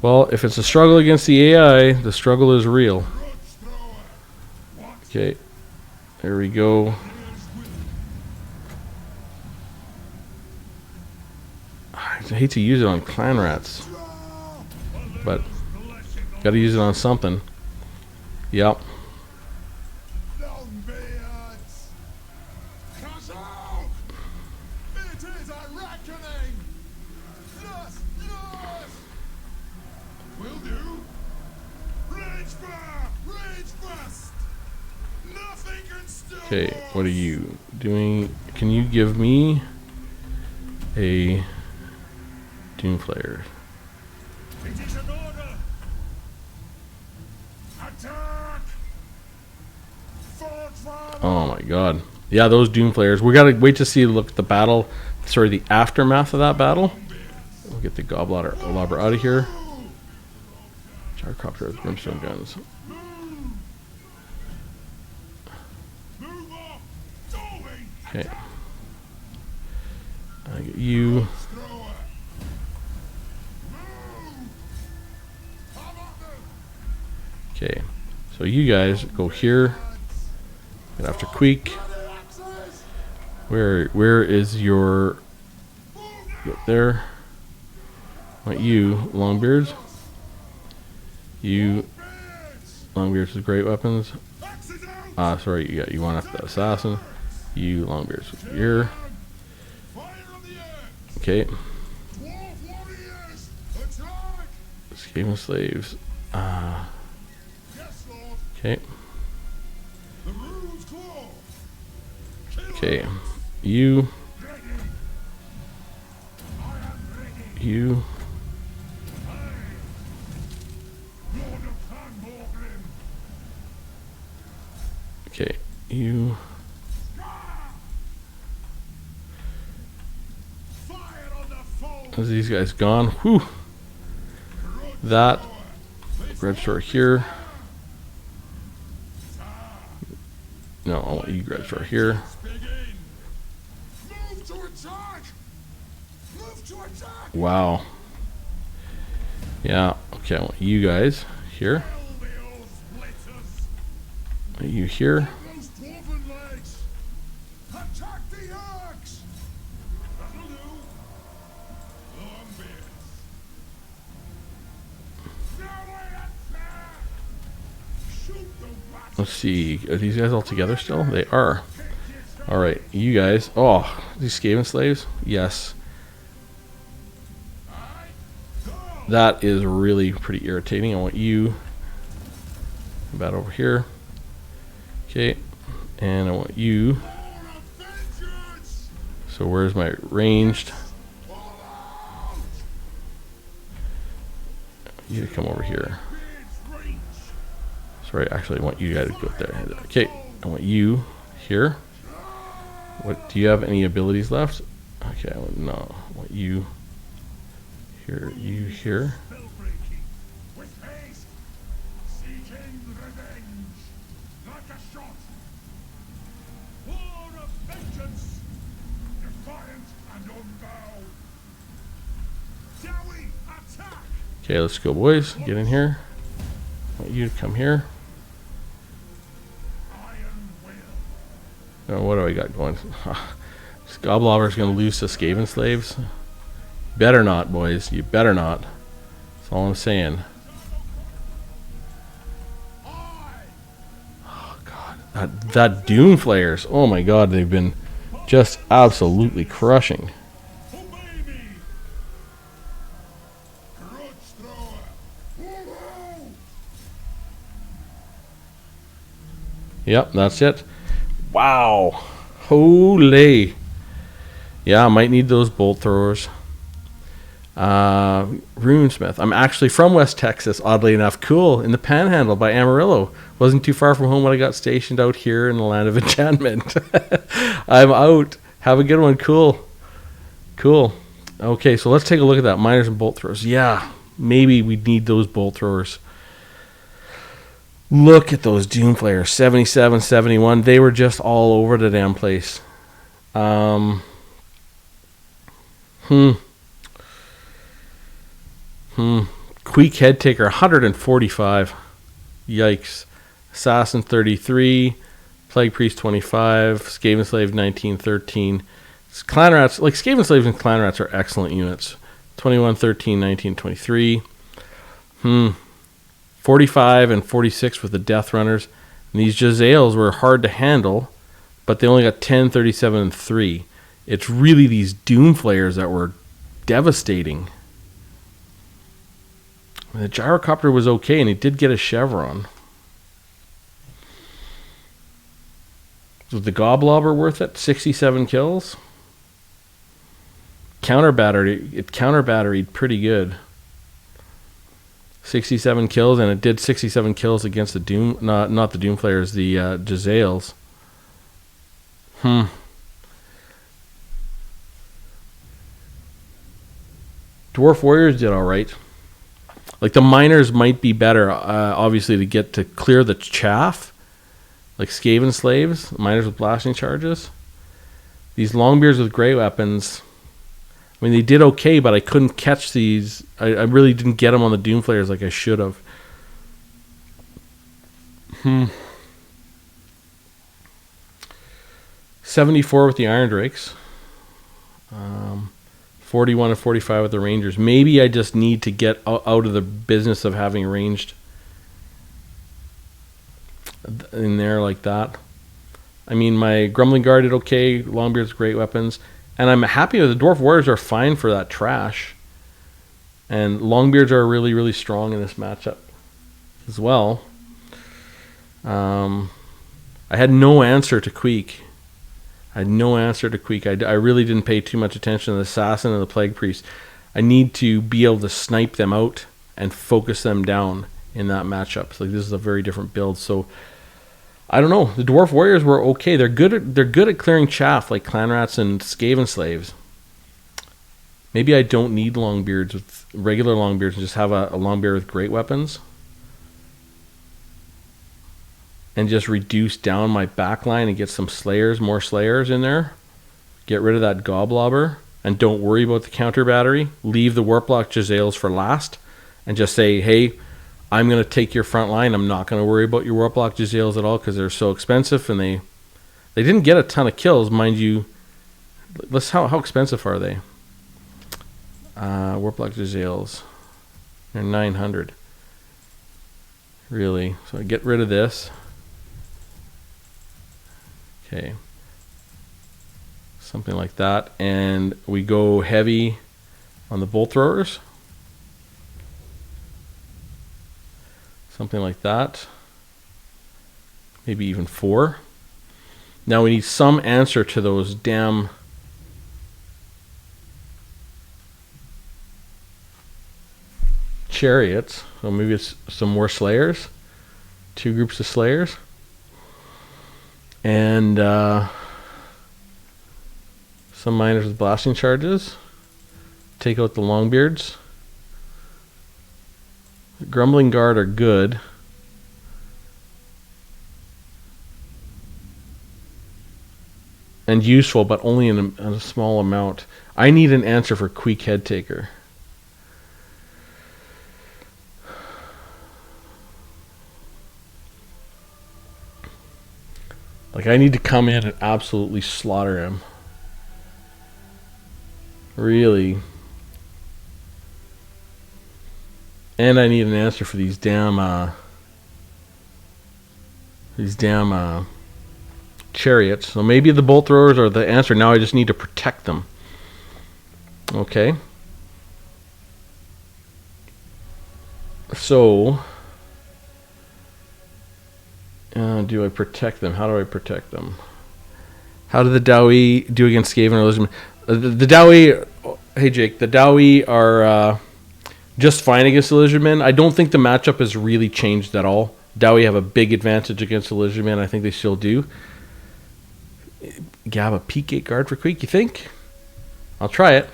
Well, if it's a struggle against the AI, the struggle is real. Okay. There we go. I hate to use it on clan rats, but gotta use it on something. Yep. Longbeards! Kazoo! It is a reckoning! Yes, yes! Will do! Rage fire! Rage fast! Nothing can still Okay, what are you doing? Can you give me a Doomflayer? It is an order! Attack! Fort Farm! Oh my god. Yeah, those Doomflayers. We gotta wait to see, look at the battle. Sorry, the aftermath of that battle. We'll get the Goblobber out of here. Gyrocopter with brimstone guns. Move up! Going! Okay. I get you. Thrower! Move! Come up there! Okay. So you guys go here. Get after Queek. Where is your... Get there. I want you, Longbeards. You, Longbeards with great weapons. Sorry, you want after the assassin. You, Longbeards with your... Okay. Escaping slaves. Okay. Okay. You. You. Okay. You. As these guys gone. Whew. That. Red Shore here. No, I want you Red Shore here. Wow. Yeah. Okay, I want you guys here. I want you here. Let's see. Are these guys all together still? They are. All right, you guys. Oh, these Skaven slaves. Yes. That is really pretty irritating. I want you about over here. Okay, and I want you. So where's my ranged? You to come over here. Sorry, actually, I want you guys to go there. Okay, I want you here. What? Do you have any abilities left? Okay, no. I want you here. You here. Okay, let's go, boys. Get in here. I want you to come here. Oh, what do I got going? Goblobber's going to lose to Skaven slaves. Better not, boys. You better not. That's all I'm saying. Oh, God. That Doomflayers. Oh, my God. They've been just absolutely crushing. Yep, that's it. Wow. Holy. Yeah, I might need those bolt throwers. Runesmith. I'm actually from West Texas, oddly enough. Cool. In the Panhandle by Amarillo. Wasn't too far from home when I got stationed out here in the land of enchantment. I'm out. Have a good one. Cool. Cool. Okay, so let's take a look at that. Miners and bolt throwers. Yeah. Maybe we need those bolt throwers. Look at those Doom Flayers. 77, 71. They were just all over the damn place. Queek Head Taker, 145. Yikes. Assassin, 33. Plague Priest, 25. Skaven Slave, 1913. Clan Rats, like Skaven Slaves and Clan Rats are excellent units. 21, 13, 19, 23. 45 and 46 with the Death Runners. And these Jezzails were hard to handle, but they only got 10, 37, and 3. It's really these Doom Flayers that were devastating. The Gyrocopter was okay, and he did get a Chevron. Was the Goblobber worth it? 67 kills? It counter-batteried pretty good. 67 kills, and it did 67 kills against the Doom, not the Doom Flayers, the Jezzails. Dwarf Warriors did alright. Like the Miners might be better, obviously, to get to clear the chaff. Like Skaven Slaves, Miners with blasting charges. These Longbeards with great weapons. I mean, they did okay, but I couldn't catch these. I really didn't get them on the Doom Flayers like I should have. 74 with the Iron Drakes. 41 and 45 with the Rangers. Maybe I just need to get out of the business of having ranged in there like that. I mean, my Grumbling Guard did okay. Longbeard's great weapons. And I'm happy with the Dwarf Warriors are fine for that trash. And Longbeards are really, really strong in this matchup as well. I had no answer to Queek. I really didn't pay too much attention to the Assassin and the Plague Priest. I need to be able to snipe them out and focus them down in that matchup. So, like, this is a very different build. So I don't know. The Dwarf Warriors were okay. They're good at clearing chaff like Clan Rats and Skaven Slaves. Maybe I don't need Longbeards with regular Longbeards and just have a Longbeard with great weapons. And just reduce down my backline and get some Slayers, more Slayers in there. Get rid of that Goblobber. And don't worry about the counter battery. Leave the Warplock Jezzails for last. And just say, hey, I'm going to take your front line. I'm not going to worry about your Warplock Jezzails at all because they're so expensive. And they didn't get a ton of kills, mind you. How expensive are they? Warplock Jezzails. They're 900. Really. So I get rid of this. Okay. Something like that. And we go heavy on the bolt throwers. Something like that. Maybe even 4. Now we need some answer to those damn chariots. So maybe it's some more Slayers. 2 groups of Slayers. And some Miners with blasting charges. Take out the Longbeards. The Grumbling Guard are good. And useful, but only in a small amount. I need an answer for Queek Head Taker. Like, I need to come in and absolutely slaughter him. Really. And I need an answer for these damn chariots. So maybe the bolt throwers are the answer. Now I just need to protect them. Okay. So, do I protect them? How do I protect them? How did the Dowie do against Skaven or Illusion? The Dowie, hey Jake, the Dowie are just fine against Illusion Men. I don't think the matchup has really changed at all. Dowie have a big advantage against Illusion Men. I think they still do. Gab a Peak Gate Guard for Queek, you think? I'll try it.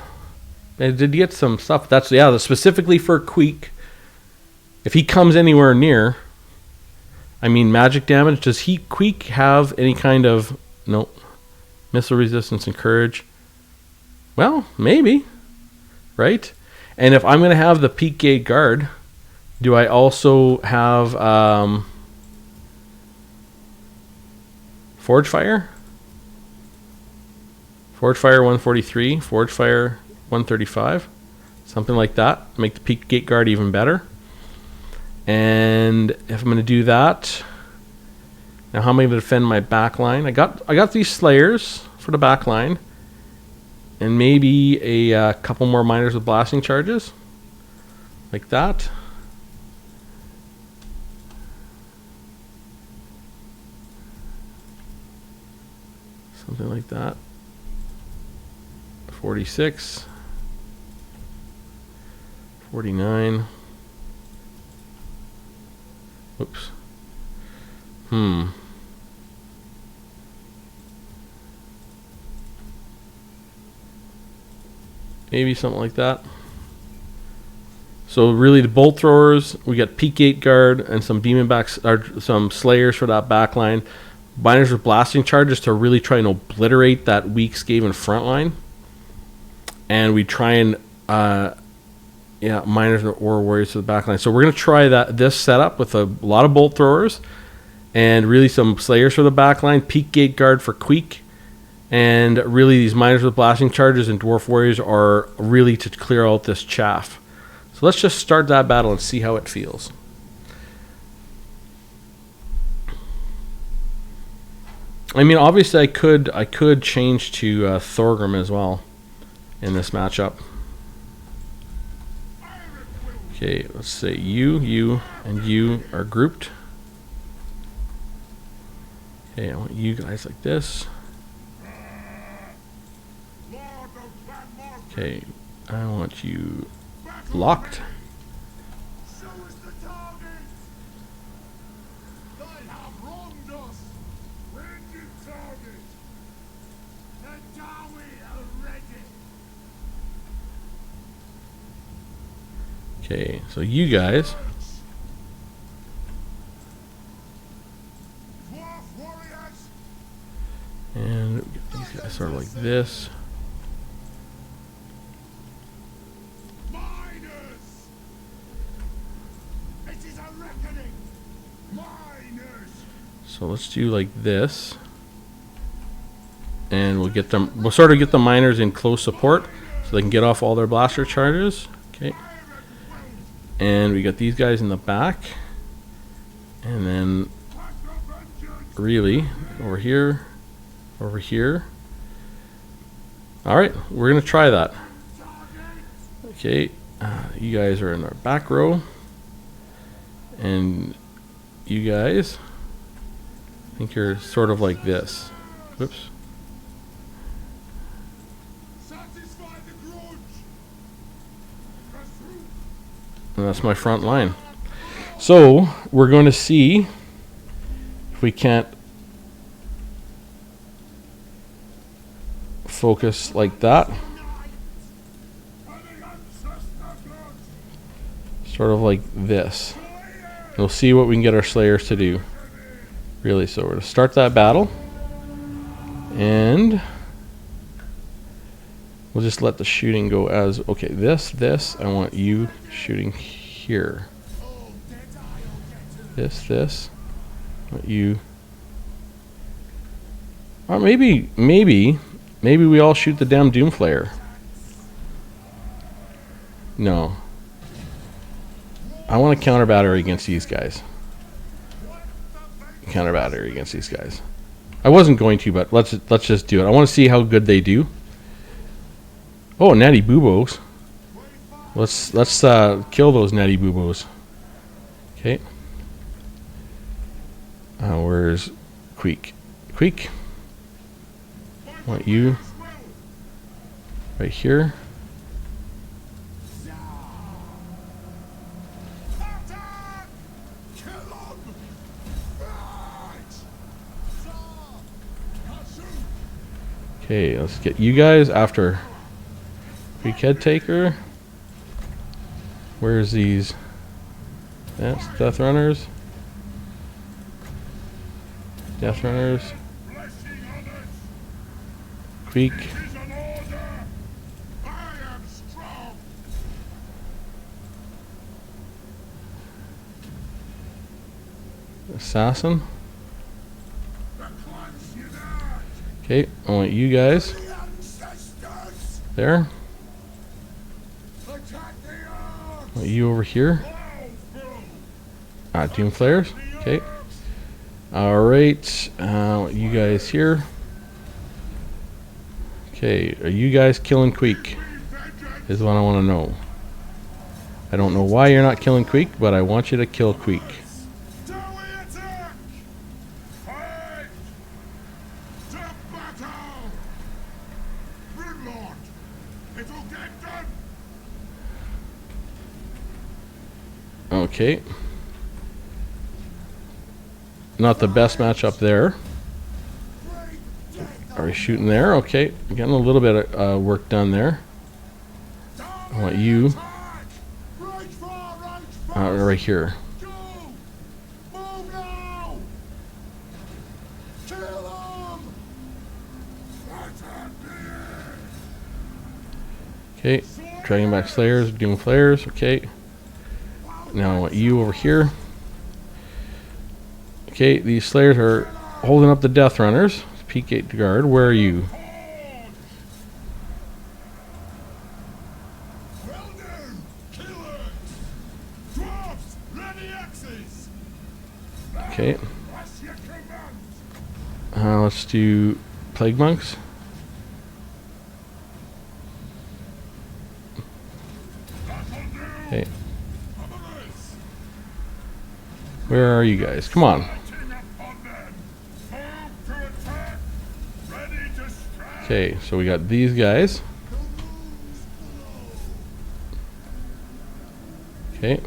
I did get some stuff. That's specifically for Queek. If he comes anywhere near, I mean, magic damage. Does Queek have any kind of missile resistance and courage? Well, maybe, right? And if I'm going to have the Peak Gate Guard, do I also have Forge Fire? Forge Fire 143, Forge Fire 135, something like that. Make the Peak Gate Guard even better. And if I'm going to do that, now how am I going to defend my back line? I got these Slayers for the back line, and maybe a couple more miners with blasting charges, like that. Something like that. 46, 49. Oops. Maybe something like that. So really, the bolt throwers, we got Peak Gate Guard and some demon backs, or some Slayers for that back line. Miners with blasting charges to really try and obliterate that weak Skaven front line. And we try and miners or warriors to the back line. So we're going to try this setup with a lot of bolt throwers and really some Slayers for the back line, Peak Gate Guard for Queek, and really these miners with blasting charges and dwarf warriors are really to clear out this chaff. So let's just start that battle and see how it feels. I mean, obviously I could change to Thorgrim as well in this matchup. Okay, let's say you, and you are grouped. Okay, I want you guys like this. Okay, I want you locked. Okay, so you guys. And these guys sort of like this. So let's do like this. And we'll sort of get the miners in close support so they can get off all their blaster charges. Okay. And we got these guys in the back. And then really over here. Alright, we're going to try that. Okay, you guys are in our back row. And you guys, I think you're sort of like this. Whoops. And that's my front line. So we're going to see if we can't focus like that. Sort of like this. And we'll see what we can get our Slayers to do. Really, so we're going to start that battle. And we'll just let the shooting go as... Okay, this, I want you shooting here. This. I want you... Or maybe we all shoot the damn Doomflayer. No. I want to counter battery against these guys. Counter battery against these guys. I wasn't going to, but let's just do it. I want to see how good they do. Oh, natty boobos. Let's kill those natty boobos. Okay. Where's Queek? Queek. I want you right here. Okay, let's get you guys after Quick head taker. Where's these? That's death runners. Death runners. Blessing others. Quick. It is an order. I am strong. Assassin. The clan's unite. Okay, I want you guys The ancestors. there. Attack the I earth. want you over here. Doom flares. Okay. Alright. I want you guys here. Okay, are you guys killing Queek? Is what I want to know. I don't know why you're not killing Queek, but I want you to kill Queek. Do we attack? Fight! To battle! Warlock! It'll get done! Okay. Not the best matchup there. Are we shooting there? Okay, getting a little bit of work done there. I want you Right far, right far! right here. Go! Move now! Kill them! Attack me! Okay, dragging back Slayers, doing flares. Okay, now I want you over here. Okay, these Slayers are holding up the Death Runners. Peak Gate Guard, where are you? Well done! Killers! Dwarfs! Ready axes! Okay, What's your command? let's do Plague Monks. That'll do! Okay, Others! where are you guys? Come on. Fighting upon them! Move to attack! Ready to strike! Okay, so we got these guys. Okay,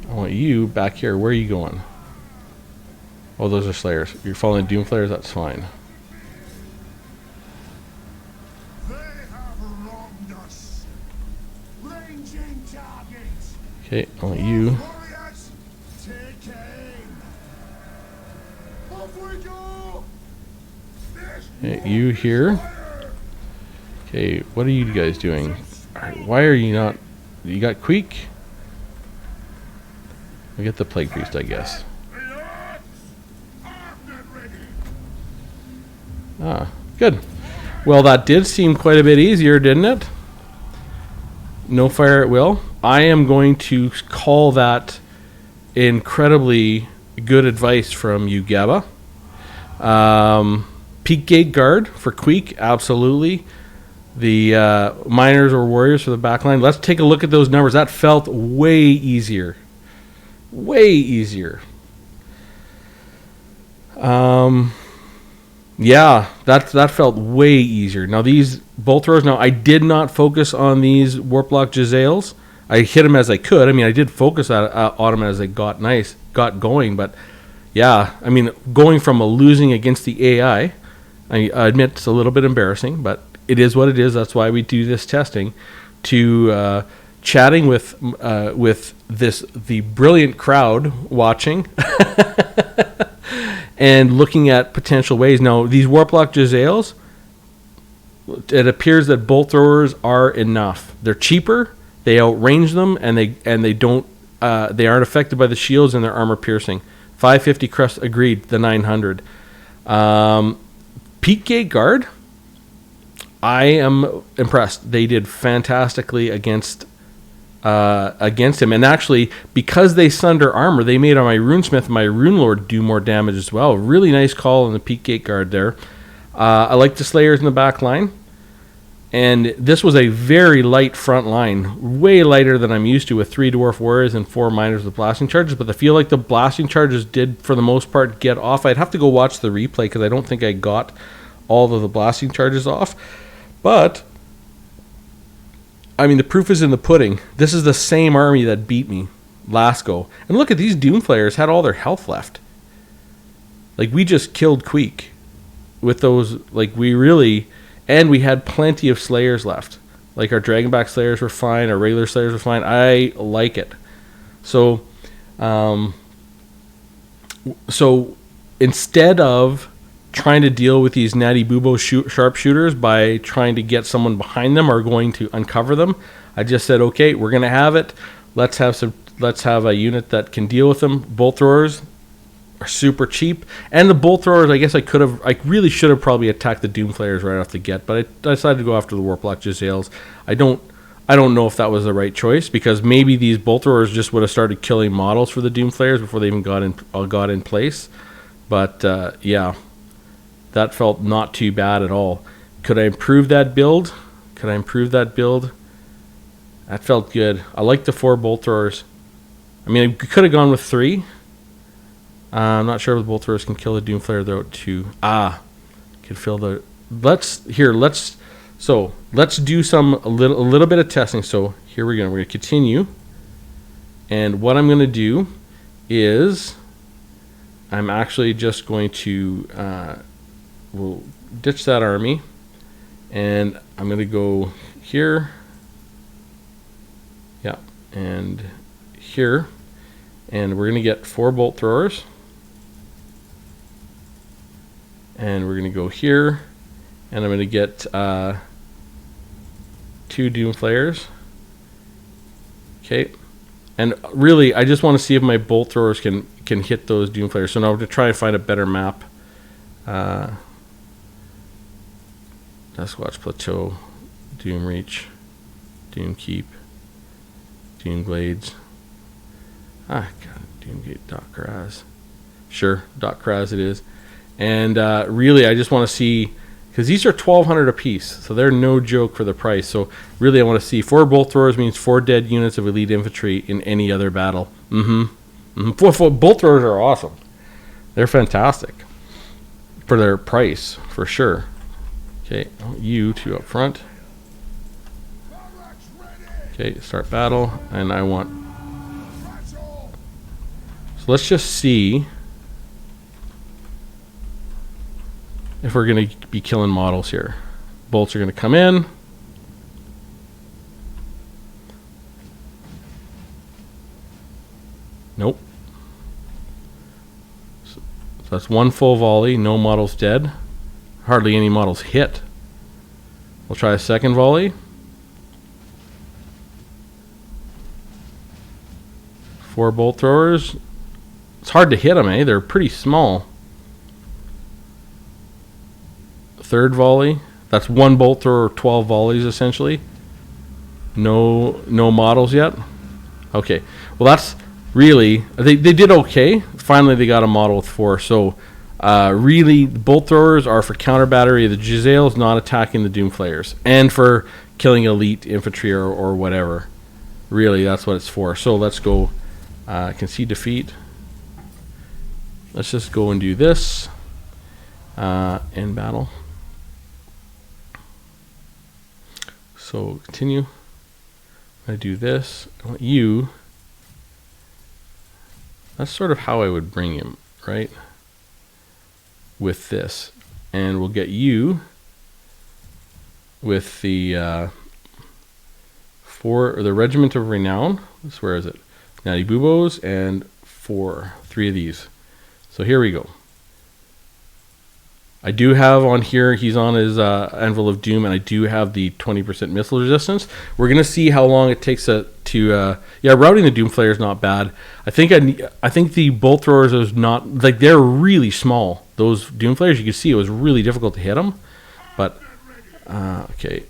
I want you back here. Where are you going? Oh, those are Slayers. You're following Doom Flayers, that's fine. They have wronged us! Ranging target! Okay, I want you. Warriors, take aim! Off we go! This Okay, you here. fire! Okay, what are you guys doing? Alright, why are you not... You got Queek? We get the Plague Priest, I guess. The odds! Armed and ready! Ah, good. Well, that did seem quite a bit easier, didn't it? No fire at will. I am going to call that incredibly good advice from you, Gaba. Peak Gate Guard for Queek, absolutely. The Miners or Warriors for the backline. Let's take a look at those numbers. That felt way easier. Way easier. Yeah, that felt way easier. Now these bolt throws. Now I did not focus on these Warlock Jezzails. I hit them as I could. I mean, I did focus on them as they got going. But yeah, I mean, going from a losing against the AI, I admit it's a little bit embarrassing, but it is what it is. That's why we do this testing. To chatting with the brilliant crowd watching. And looking at potential ways. Now, these Warlock Jezzails, it appears that bolt throwers are enough. They're cheaper, they outrange them, and they don't they aren't affected by the shields and their armor piercing. 550 crust agreed. The 900. Peak Gate Guard, I am impressed. They did fantastically against him, and actually because they sunder armor, they made on my Runesmith and my Rune Lord do more damage as well. Really nice call on the Peak Gate Guard there. I like the Slayers in the back line, and this was a very light front line, way lighter than I'm used to with 3 Dwarf Warriors and 4 Miners with blasting charges, but I feel like the blasting charges did for the most part get off. I'd have to go watch the replay because I don't think I got all of the blasting charges off, but I mean, the proof is in the pudding. This is the same army that beat me last go. And look at these Doom Flayers had all their health left. Like, we just killed Queek with those. Like, we really... And we had plenty of Slayers left. Like our Dragonback Slayers were fine, our regular Slayers were fine. I like it. So, so instead of trying to deal with these Natty Bubo sharpshooters by trying to get someone behind them or going to uncover them, I just said, okay, we're gonna have it. Let's have a unit that can deal with them. Bolt throwers are super cheap, and the bolt throwers, I guess I really should have probably attacked the Doomflayers right off the get, but I decided to go after the Warlock Jezzails. I don't know if that was the right choice, because maybe these bolt throwers just would have started killing models for the Doomflayers before they even got in place. But yeah, that felt not too bad at all. Could I improve that build? That felt good. I like the 4 bolt throwers. I mean, I could have gone with 3. I'm not sure if the bolt throwers can kill the Doomflayer though. Could fill the. Let's do a little bit of testing. So here we're gonna continue, and what I'm gonna do is I'm actually just going to we'll ditch that army, and I'm gonna go here. Yeah, and here, and we're gonna get 4 bolt throwers. And we're going to go here, and I'm going to get 2 Doomflayers. Okay, and really, I just want to see if my bolt throwers can hit those Doomflayers. So now I'm going to try and find a better map. Sasquatch Plateau, Doom Reach, Doom Keep, Doom Glades. God, Doomgate Dot Kraz. Sure, Dot Kraz it is. And really, I just want to see, because these are 1,200 a piece, so they're no joke for the price. So really, I want to see 4 bolt throwers means 4 dead units of elite infantry in any other battle. 4 bolt throwers are awesome. They're fantastic for their price, for sure. Okay, you 2 up front. Okay, start battle, and I want. So let's just see if we're going to be killing models here. Bolts are going to come in. Nope. So that's 1 full volley. No models dead. Hardly any models hit. We'll try a second volley. 4 bolt throwers. It's hard to hit them, eh? They're pretty small. Third volley. That's 1 bolt thrower, 12 volleys essentially. No models yet. Okay. Well, that's really, they did okay. Finally, they got a model with 4. So really, bolt throwers are for counter battery. The Jezzails not attacking the Doomflayers, and for killing elite infantry or whatever. Really, that's what it's for. So let's go. Concede defeat. Let's just go and do this. End battle. So continue. I do this. I want you. That's sort of how I would bring him, right? With this, and we'll get you with the the Regiment of Renown. Where is it? Natty Bubos and 3 of these. So here we go. I do have on here, he's on his Anvil of Doom, and I do have the 20% missile resistance. We're going to see how long it takes to routing the Doomflayer is not bad. I think the bolt throwers is not, like, they're really small. Those Doomflayers, you can see it was really difficult to hit them. But, okay.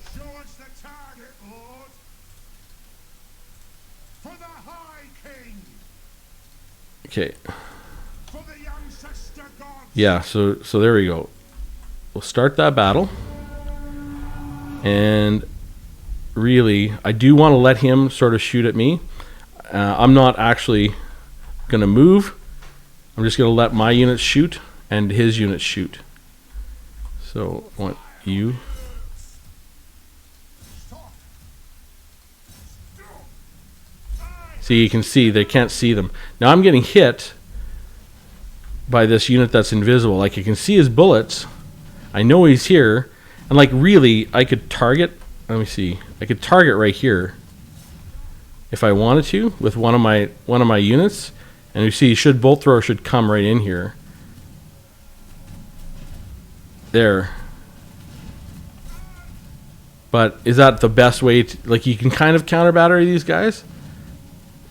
Okay. Yeah, so there we go. We'll start that battle. And really, I do want to let him sort of shoot at me. I'm not actually going to move. I'm just going to let my units shoot and his units shoot. So I want you. See, you can see, they can't see them. Now I'm getting hit by this unit that's invisible. Like, you can see his bullets. I know he's here. And, like, really, I could target let me see. I could target right here if I wanted to with one of my units, and you see, bolt thrower should come right in here. There. But is that the best way to, like, you can kind of counter battery these guys,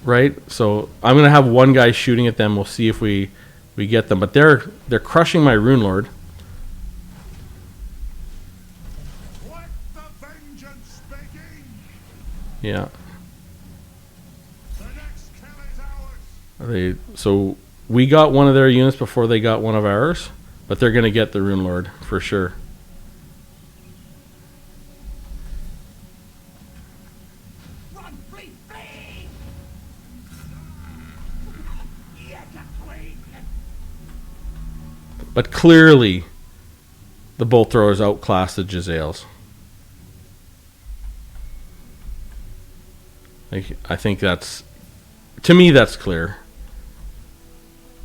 right? So I'm gonna have one guy shooting at them. We'll see if we get them, but they're crushing my Rune Lord. Let the vengeance begin. Yeah. The next kill is ours. So we got one of their units before they got one of ours, but they're gonna get the Rune Lord for sure. Run, flee, flee! Yet a queen. But clearly, the bolt throwers outclass the Jezzails. Like, I think that's, to me, that's clear.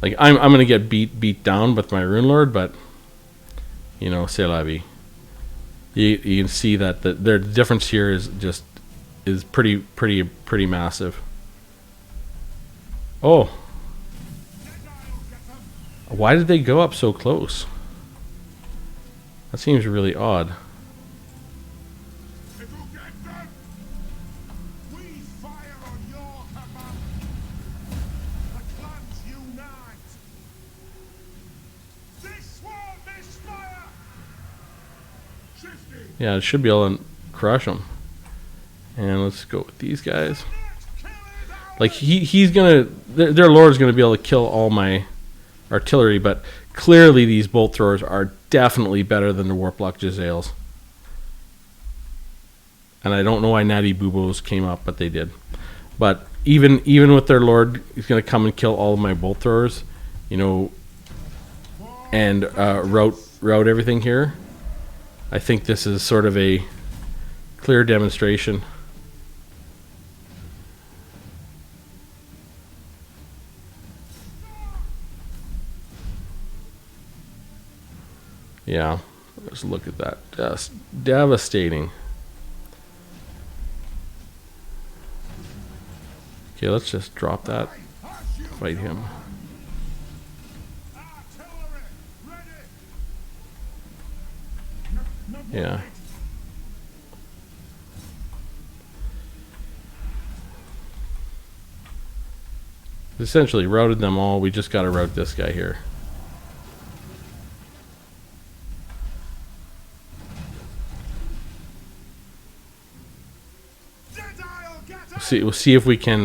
Like, I'm gonna get beat down with my Rune Lord, but you know, c'est la vie. You can see that their difference here is pretty massive. Oh, why did they go up so close? That seems really odd. It'll get done. We fire on your command. The clans unite. This won't misfire. Shifty. Yeah, it should be able to crush them. And let's go with these guys. Next kill is ours. Like he's gonna, their Lord's gonna be able to kill all my artillery, but clearly these bolt throwers are definitely better than the Warlock Jezzails. And I don't know why Natty Boobos came up, but they did. But even with their Lord, he's gonna come and kill all of my bolt throwers, you know, and route everything here. I think this is sort of a clear demonstration. Yeah, let's look at that. Just devastating. Okay, let's just drop that. Fight him. Artillery ready. Yeah. Essentially routed them all. We just got to route this guy here. We'll see if we can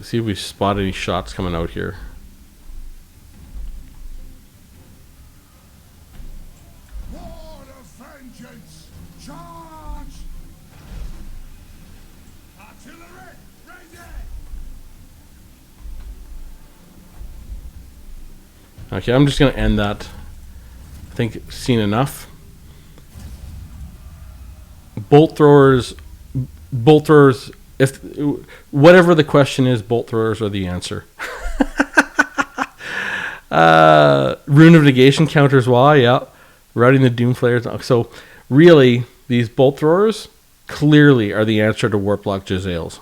see if we spot any shots coming out here. Ward of vengeance, charge! Artillery ready. Okay, I'm just gonna end that. I think seen enough. Bolt throwers, if whatever the question is, bolt throwers are the answer. Rune of Negation counters why, yeah. Routing the Doom Flayers. So really, these bolt throwers clearly are the answer to Warlock Jezzails.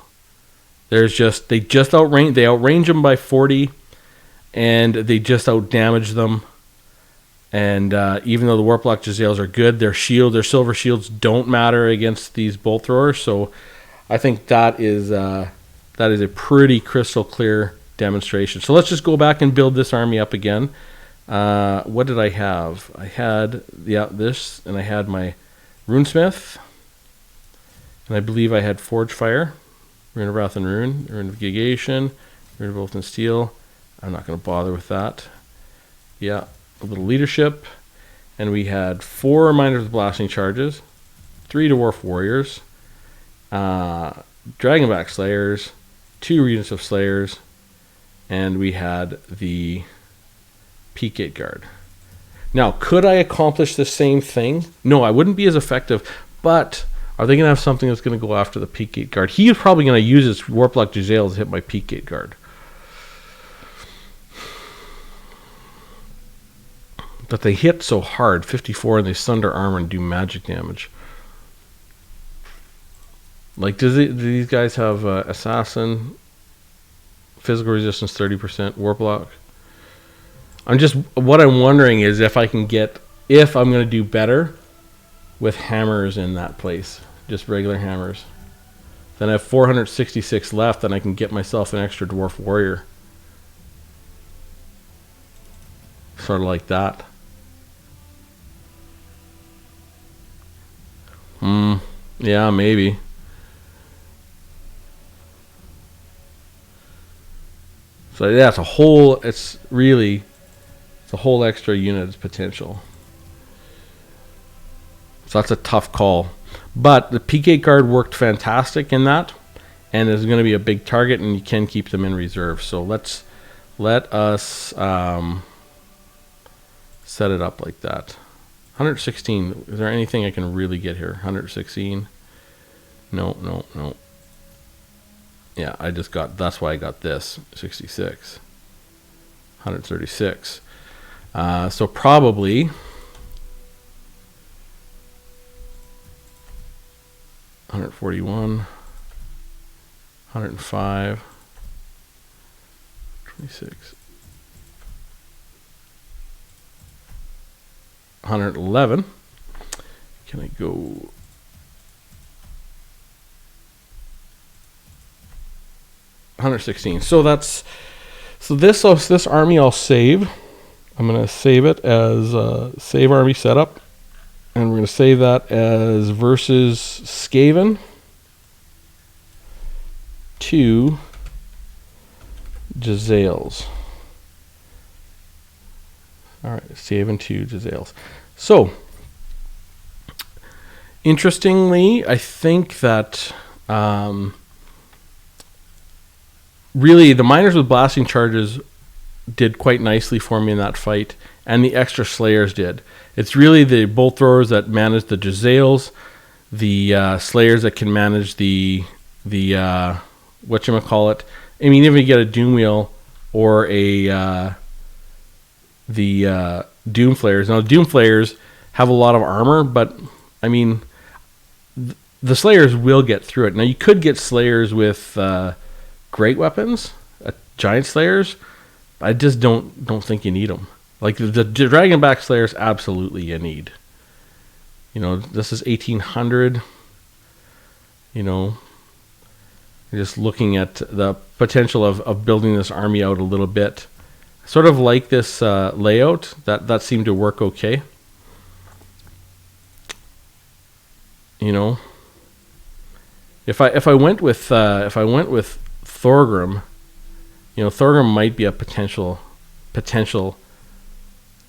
They outrange them by 40, and they just outdamage them. And even though the Warlock Jezzails are good, their silver shields don't matter against these bolt throwers. So I think that is a pretty crystal clear demonstration. So let's just go back and build this army up again. What did I have? I had this, and I had my Runesmith, and I believe I had Forge Fire, Rune of Wrath and Rune of Negation, Rune of Oath and Steel. I'm not going to bother with that. Yeah. A little leadership, and we had 4 reminders of blasting charges, 3 dwarf warriors, dragonback slayers, 2 regents of slayers, and we had the peak gate guard. Now, could I accomplish the same thing? No, I wouldn't be as effective, but are they going to have something that's going to go after the peak gate guard? He is probably going to use his Warlock Jezzail to hit my peak gate guard. But they hit so hard, 54, and they sunder armor and do magic damage. Like, do these guys have assassin, physical resistance 30%, warp block? What I'm wondering is if I'm going to do better with hammers in that place, just regular hammers. Then I have 466 left, and I can get myself an extra dwarf warrior. Sort of like that. Yeah, maybe. So yeah, it's a whole extra unit's potential. So that's a tough call. But the P-Gate Guard worked fantastic in that, and is going to be a big target, and you can keep them in reserve. So let us set it up like that. 116. Is there anything I can really get here? 116. No. Yeah, that's why I got this. 66. 136. So probably 141, 105, 26, 111. Can I go? $116. So this army I'll save. I'm going to save it as save army setup, and we're going to save that as versus Skaven to Jezzails. All right, Skaven to Jezzails. So interestingly, I think that really the miners with blasting charges did quite nicely for me in that fight, and the extra slayers did. It's really the bolt throwers that manage the Jezzails, the slayers that can manage the whatchamacallit. I mean, even if you get a Doom Wheel or the Doom Flayers. Now, Doom Flayers have a lot of armor, but I mean, the Slayers will get through it. Now, you could get Slayers with great weapons, giant Slayers. I just don't think you need them. Like the Dragonback Slayers, absolutely you need. You know, this is 1800. You know, just looking at the potential of building this army out a little bit. Sort of like this layout, that seemed to work okay. You know, if I went with Thorgrim, you know, Thorgrim might be a potential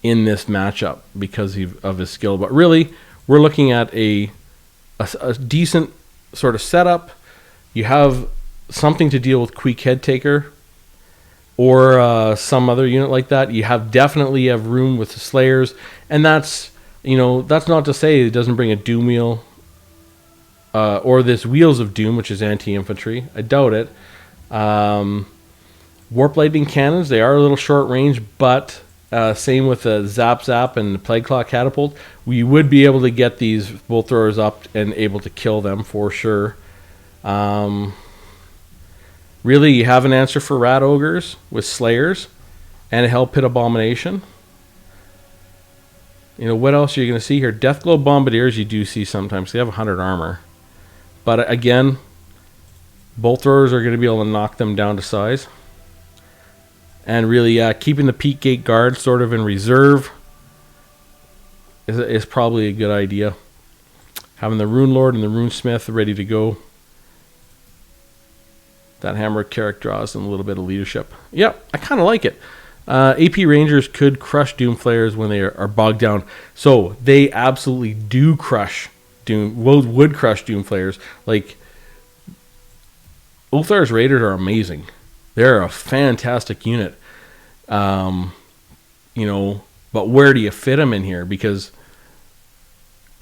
in this matchup because of his skill. But really, we're looking at a decent sort of setup. You have something to deal with Queek Headtaker or some other unit like that. You definitely have room with the Slayers, and that's not to say it doesn't bring a Doom Wheel or this Wheels of Doom, which is anti-infantry. I doubt it. Warp Lightning Cannons, they are a little short range, but same with the Zap and the Plague Claw Catapult. We would be able to get these bolt throwers up and able to kill them for sure. Really, you have an answer for Rat Ogres with Slayers and a Hell Pit Abomination. You know, what else are you going to see here? Deathglow Bombardiers you do see sometimes. They have 100 armor. But again, bolt throwers are going to be able to knock them down to size. And really, keeping the Peak Gate Guard sort of in reserve is probably a good idea. Having the Rune Lord and the Rune Smith ready to go. That Hammer Carrick draws in a little bit of leadership. Yep, I kind of like it. AP Rangers could crush Doom Flayers when they are bogged down. So they absolutely do crush would crush Doom Flayers. Like, Ulthar's Raiders are amazing. They're a fantastic unit. You know, but where do you fit them in here? Because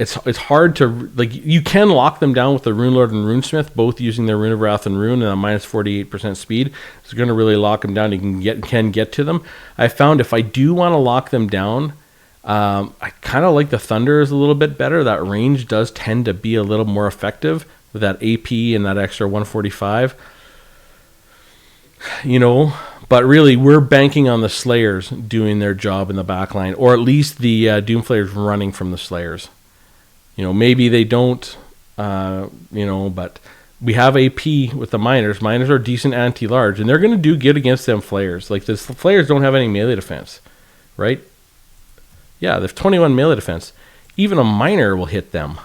it's hard to, like, you can lock them down with the Rune Lord and Rune Smith, both using their Rune of Wrath and Rune and a minus 48% speed. It's going to really lock them down. You can get to them. I found if I do want to lock them down, I kind of like the Thunders a little bit better. That range does tend to be a little more effective with that AP and that extra 145. But really we're banking on the Slayers doing their job in the back line, or at least the Doomflayers running from the Slayers. Maybe they don't, but we have AP with the Miners. Miners are decent anti-large, and they're going to do good against them Flayers. Like, the Flayers don't have any melee defense, right? Yeah, they have 21 melee defense. Even a Miner will hit them.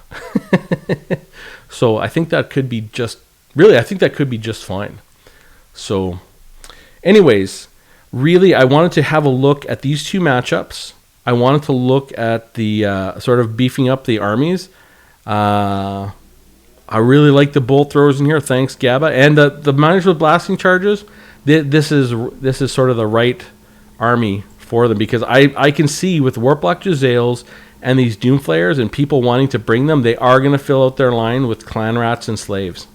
So I think that could be just fine. So anyways, really, I wanted to have a look at these two matchups. I wanted to look at the sort of beefing up the armies. I really like the bolt throwers in here. Thanks, Gabba. And the Miners with blasting charges. This is sort of the right army for them, because I can see with Warlock Jezzails and these Doomflayers and people wanting to bring them, they are going to fill out their line with clan rats and slaves.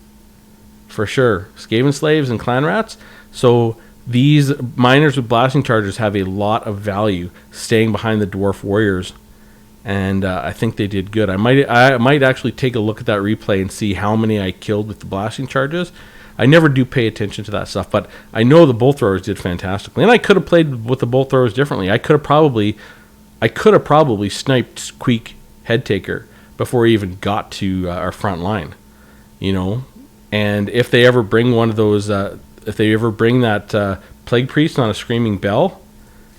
For sure. Skaven slaves and clan rats. So these Miners with blasting charges have a lot of value staying behind the dwarf warriors. And I think they did good. I might actually take a look at that replay and see how many I killed with the blasting charges. I never do pay attention to that stuff, but I know the bolt throwers did fantastically. And I could have played with the bolt throwers differently. I could have probably sniped Squeak Headtaker before he even got to our front line, And if they ever bring one of those, if they ever bring that Plague Priest on a Screaming Bell,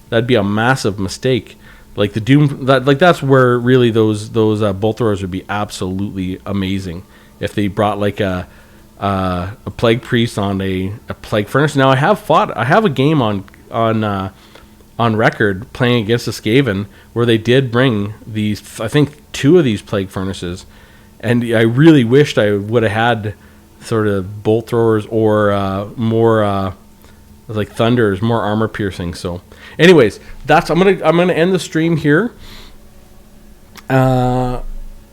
that'd be a massive mistake. Like the Doom, that's where really those bolt throwers would be absolutely amazing if they brought like a Plague Priest on a Plague Furnace. Now I have a game on record playing against a Skaven where they did bring these, I think 2 of these Plague Furnaces, and I really wished I would have had sort of bolt throwers or more like Thunders, more armor piercing. So anyways, I'm gonna end the stream here.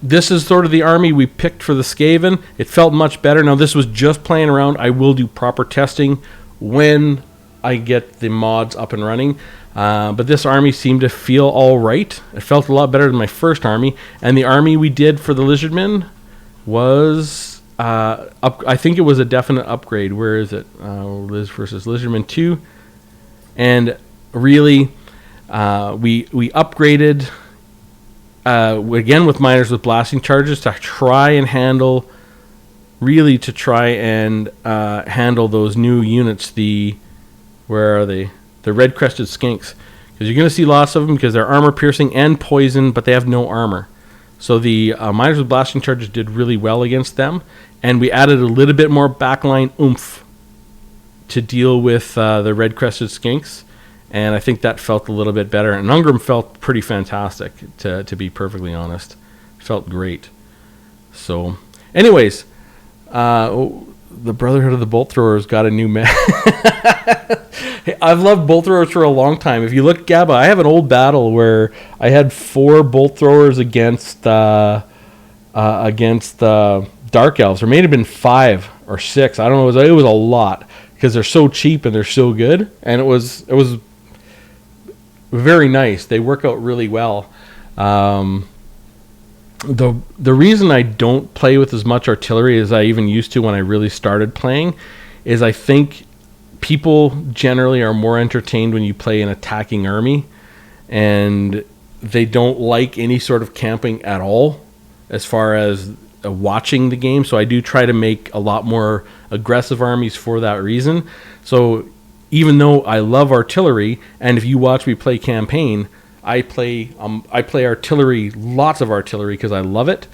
This is sort of the army we picked for the Skaven. It felt much better. Now this was just playing around. I will do proper testing when I get the mods up and running. But this army seemed to feel all right. It felt a lot better than my first army. And the army we did for the Lizardmen was I think it was a definite upgrade. Where is it? Liz versus Lizardman 2. And really, we upgraded again with Miners with blasting charges to try and handle those new units. Where are they? The red crested skinks. Because you're going to see lots of them because they're armor piercing and poison, but they have no armor. So the Miners with blasting charges did really well against them, and we added a little bit more backline oomph to deal with the red crested skinks, and I think that felt a little bit better. And Ungram felt pretty fantastic, to be perfectly honest. Felt great. So, anyways, the Brotherhood of the Bolt Throwers got a new map. I've loved bolt throwers for a long time. If you look, Gabba, I have an old battle where I had 4 bolt throwers against Dark Elves, or may have been 5 or 6. I don't know. It was a lot because they're so cheap and they're so good, and it was very nice. They work out really well. The reason I don't play with as much artillery as I even used to when I really started playing is I think people generally are more entertained when you play an attacking army, and they don't like any sort of camping at all as far as watching the game. So I do try to make a lot more aggressive armies for that reason. So even though I love artillery, and if you watch me play campaign, I play artillery, lots of artillery, because I love it.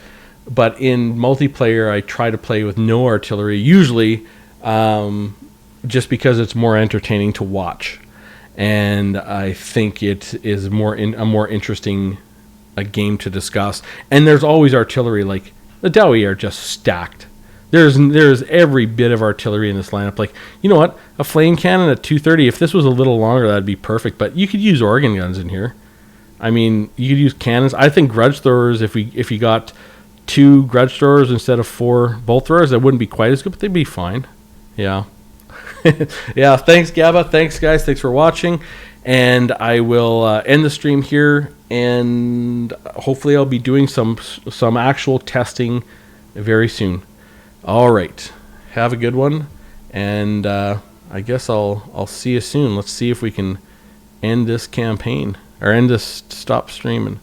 But in multiplayer, I try to play with no artillery, usually just because it's more entertaining to watch. And I think it is a more interesting game to discuss. And there's always artillery. Like, the Dowie are just stacked. There's every bit of artillery in this lineup. Like, you know what? A flame cannon at 230, if this was a little longer, that'd be perfect. But you could use organ guns in here. I mean, you could use cannons. I think grudge throwers, if you got 2 grudge throwers instead of 4 bolt throwers, that wouldn't be quite as good, but they'd be fine. Yeah. Yeah, thanks, Gabba. Thanks, guys. Thanks for watching. And I will end the stream here, and hopefully I'll be doing some actual testing very soon. All right, have a good one, and I guess I'll see you soon. Let's see if we can end this campaign, or end this stop streaming.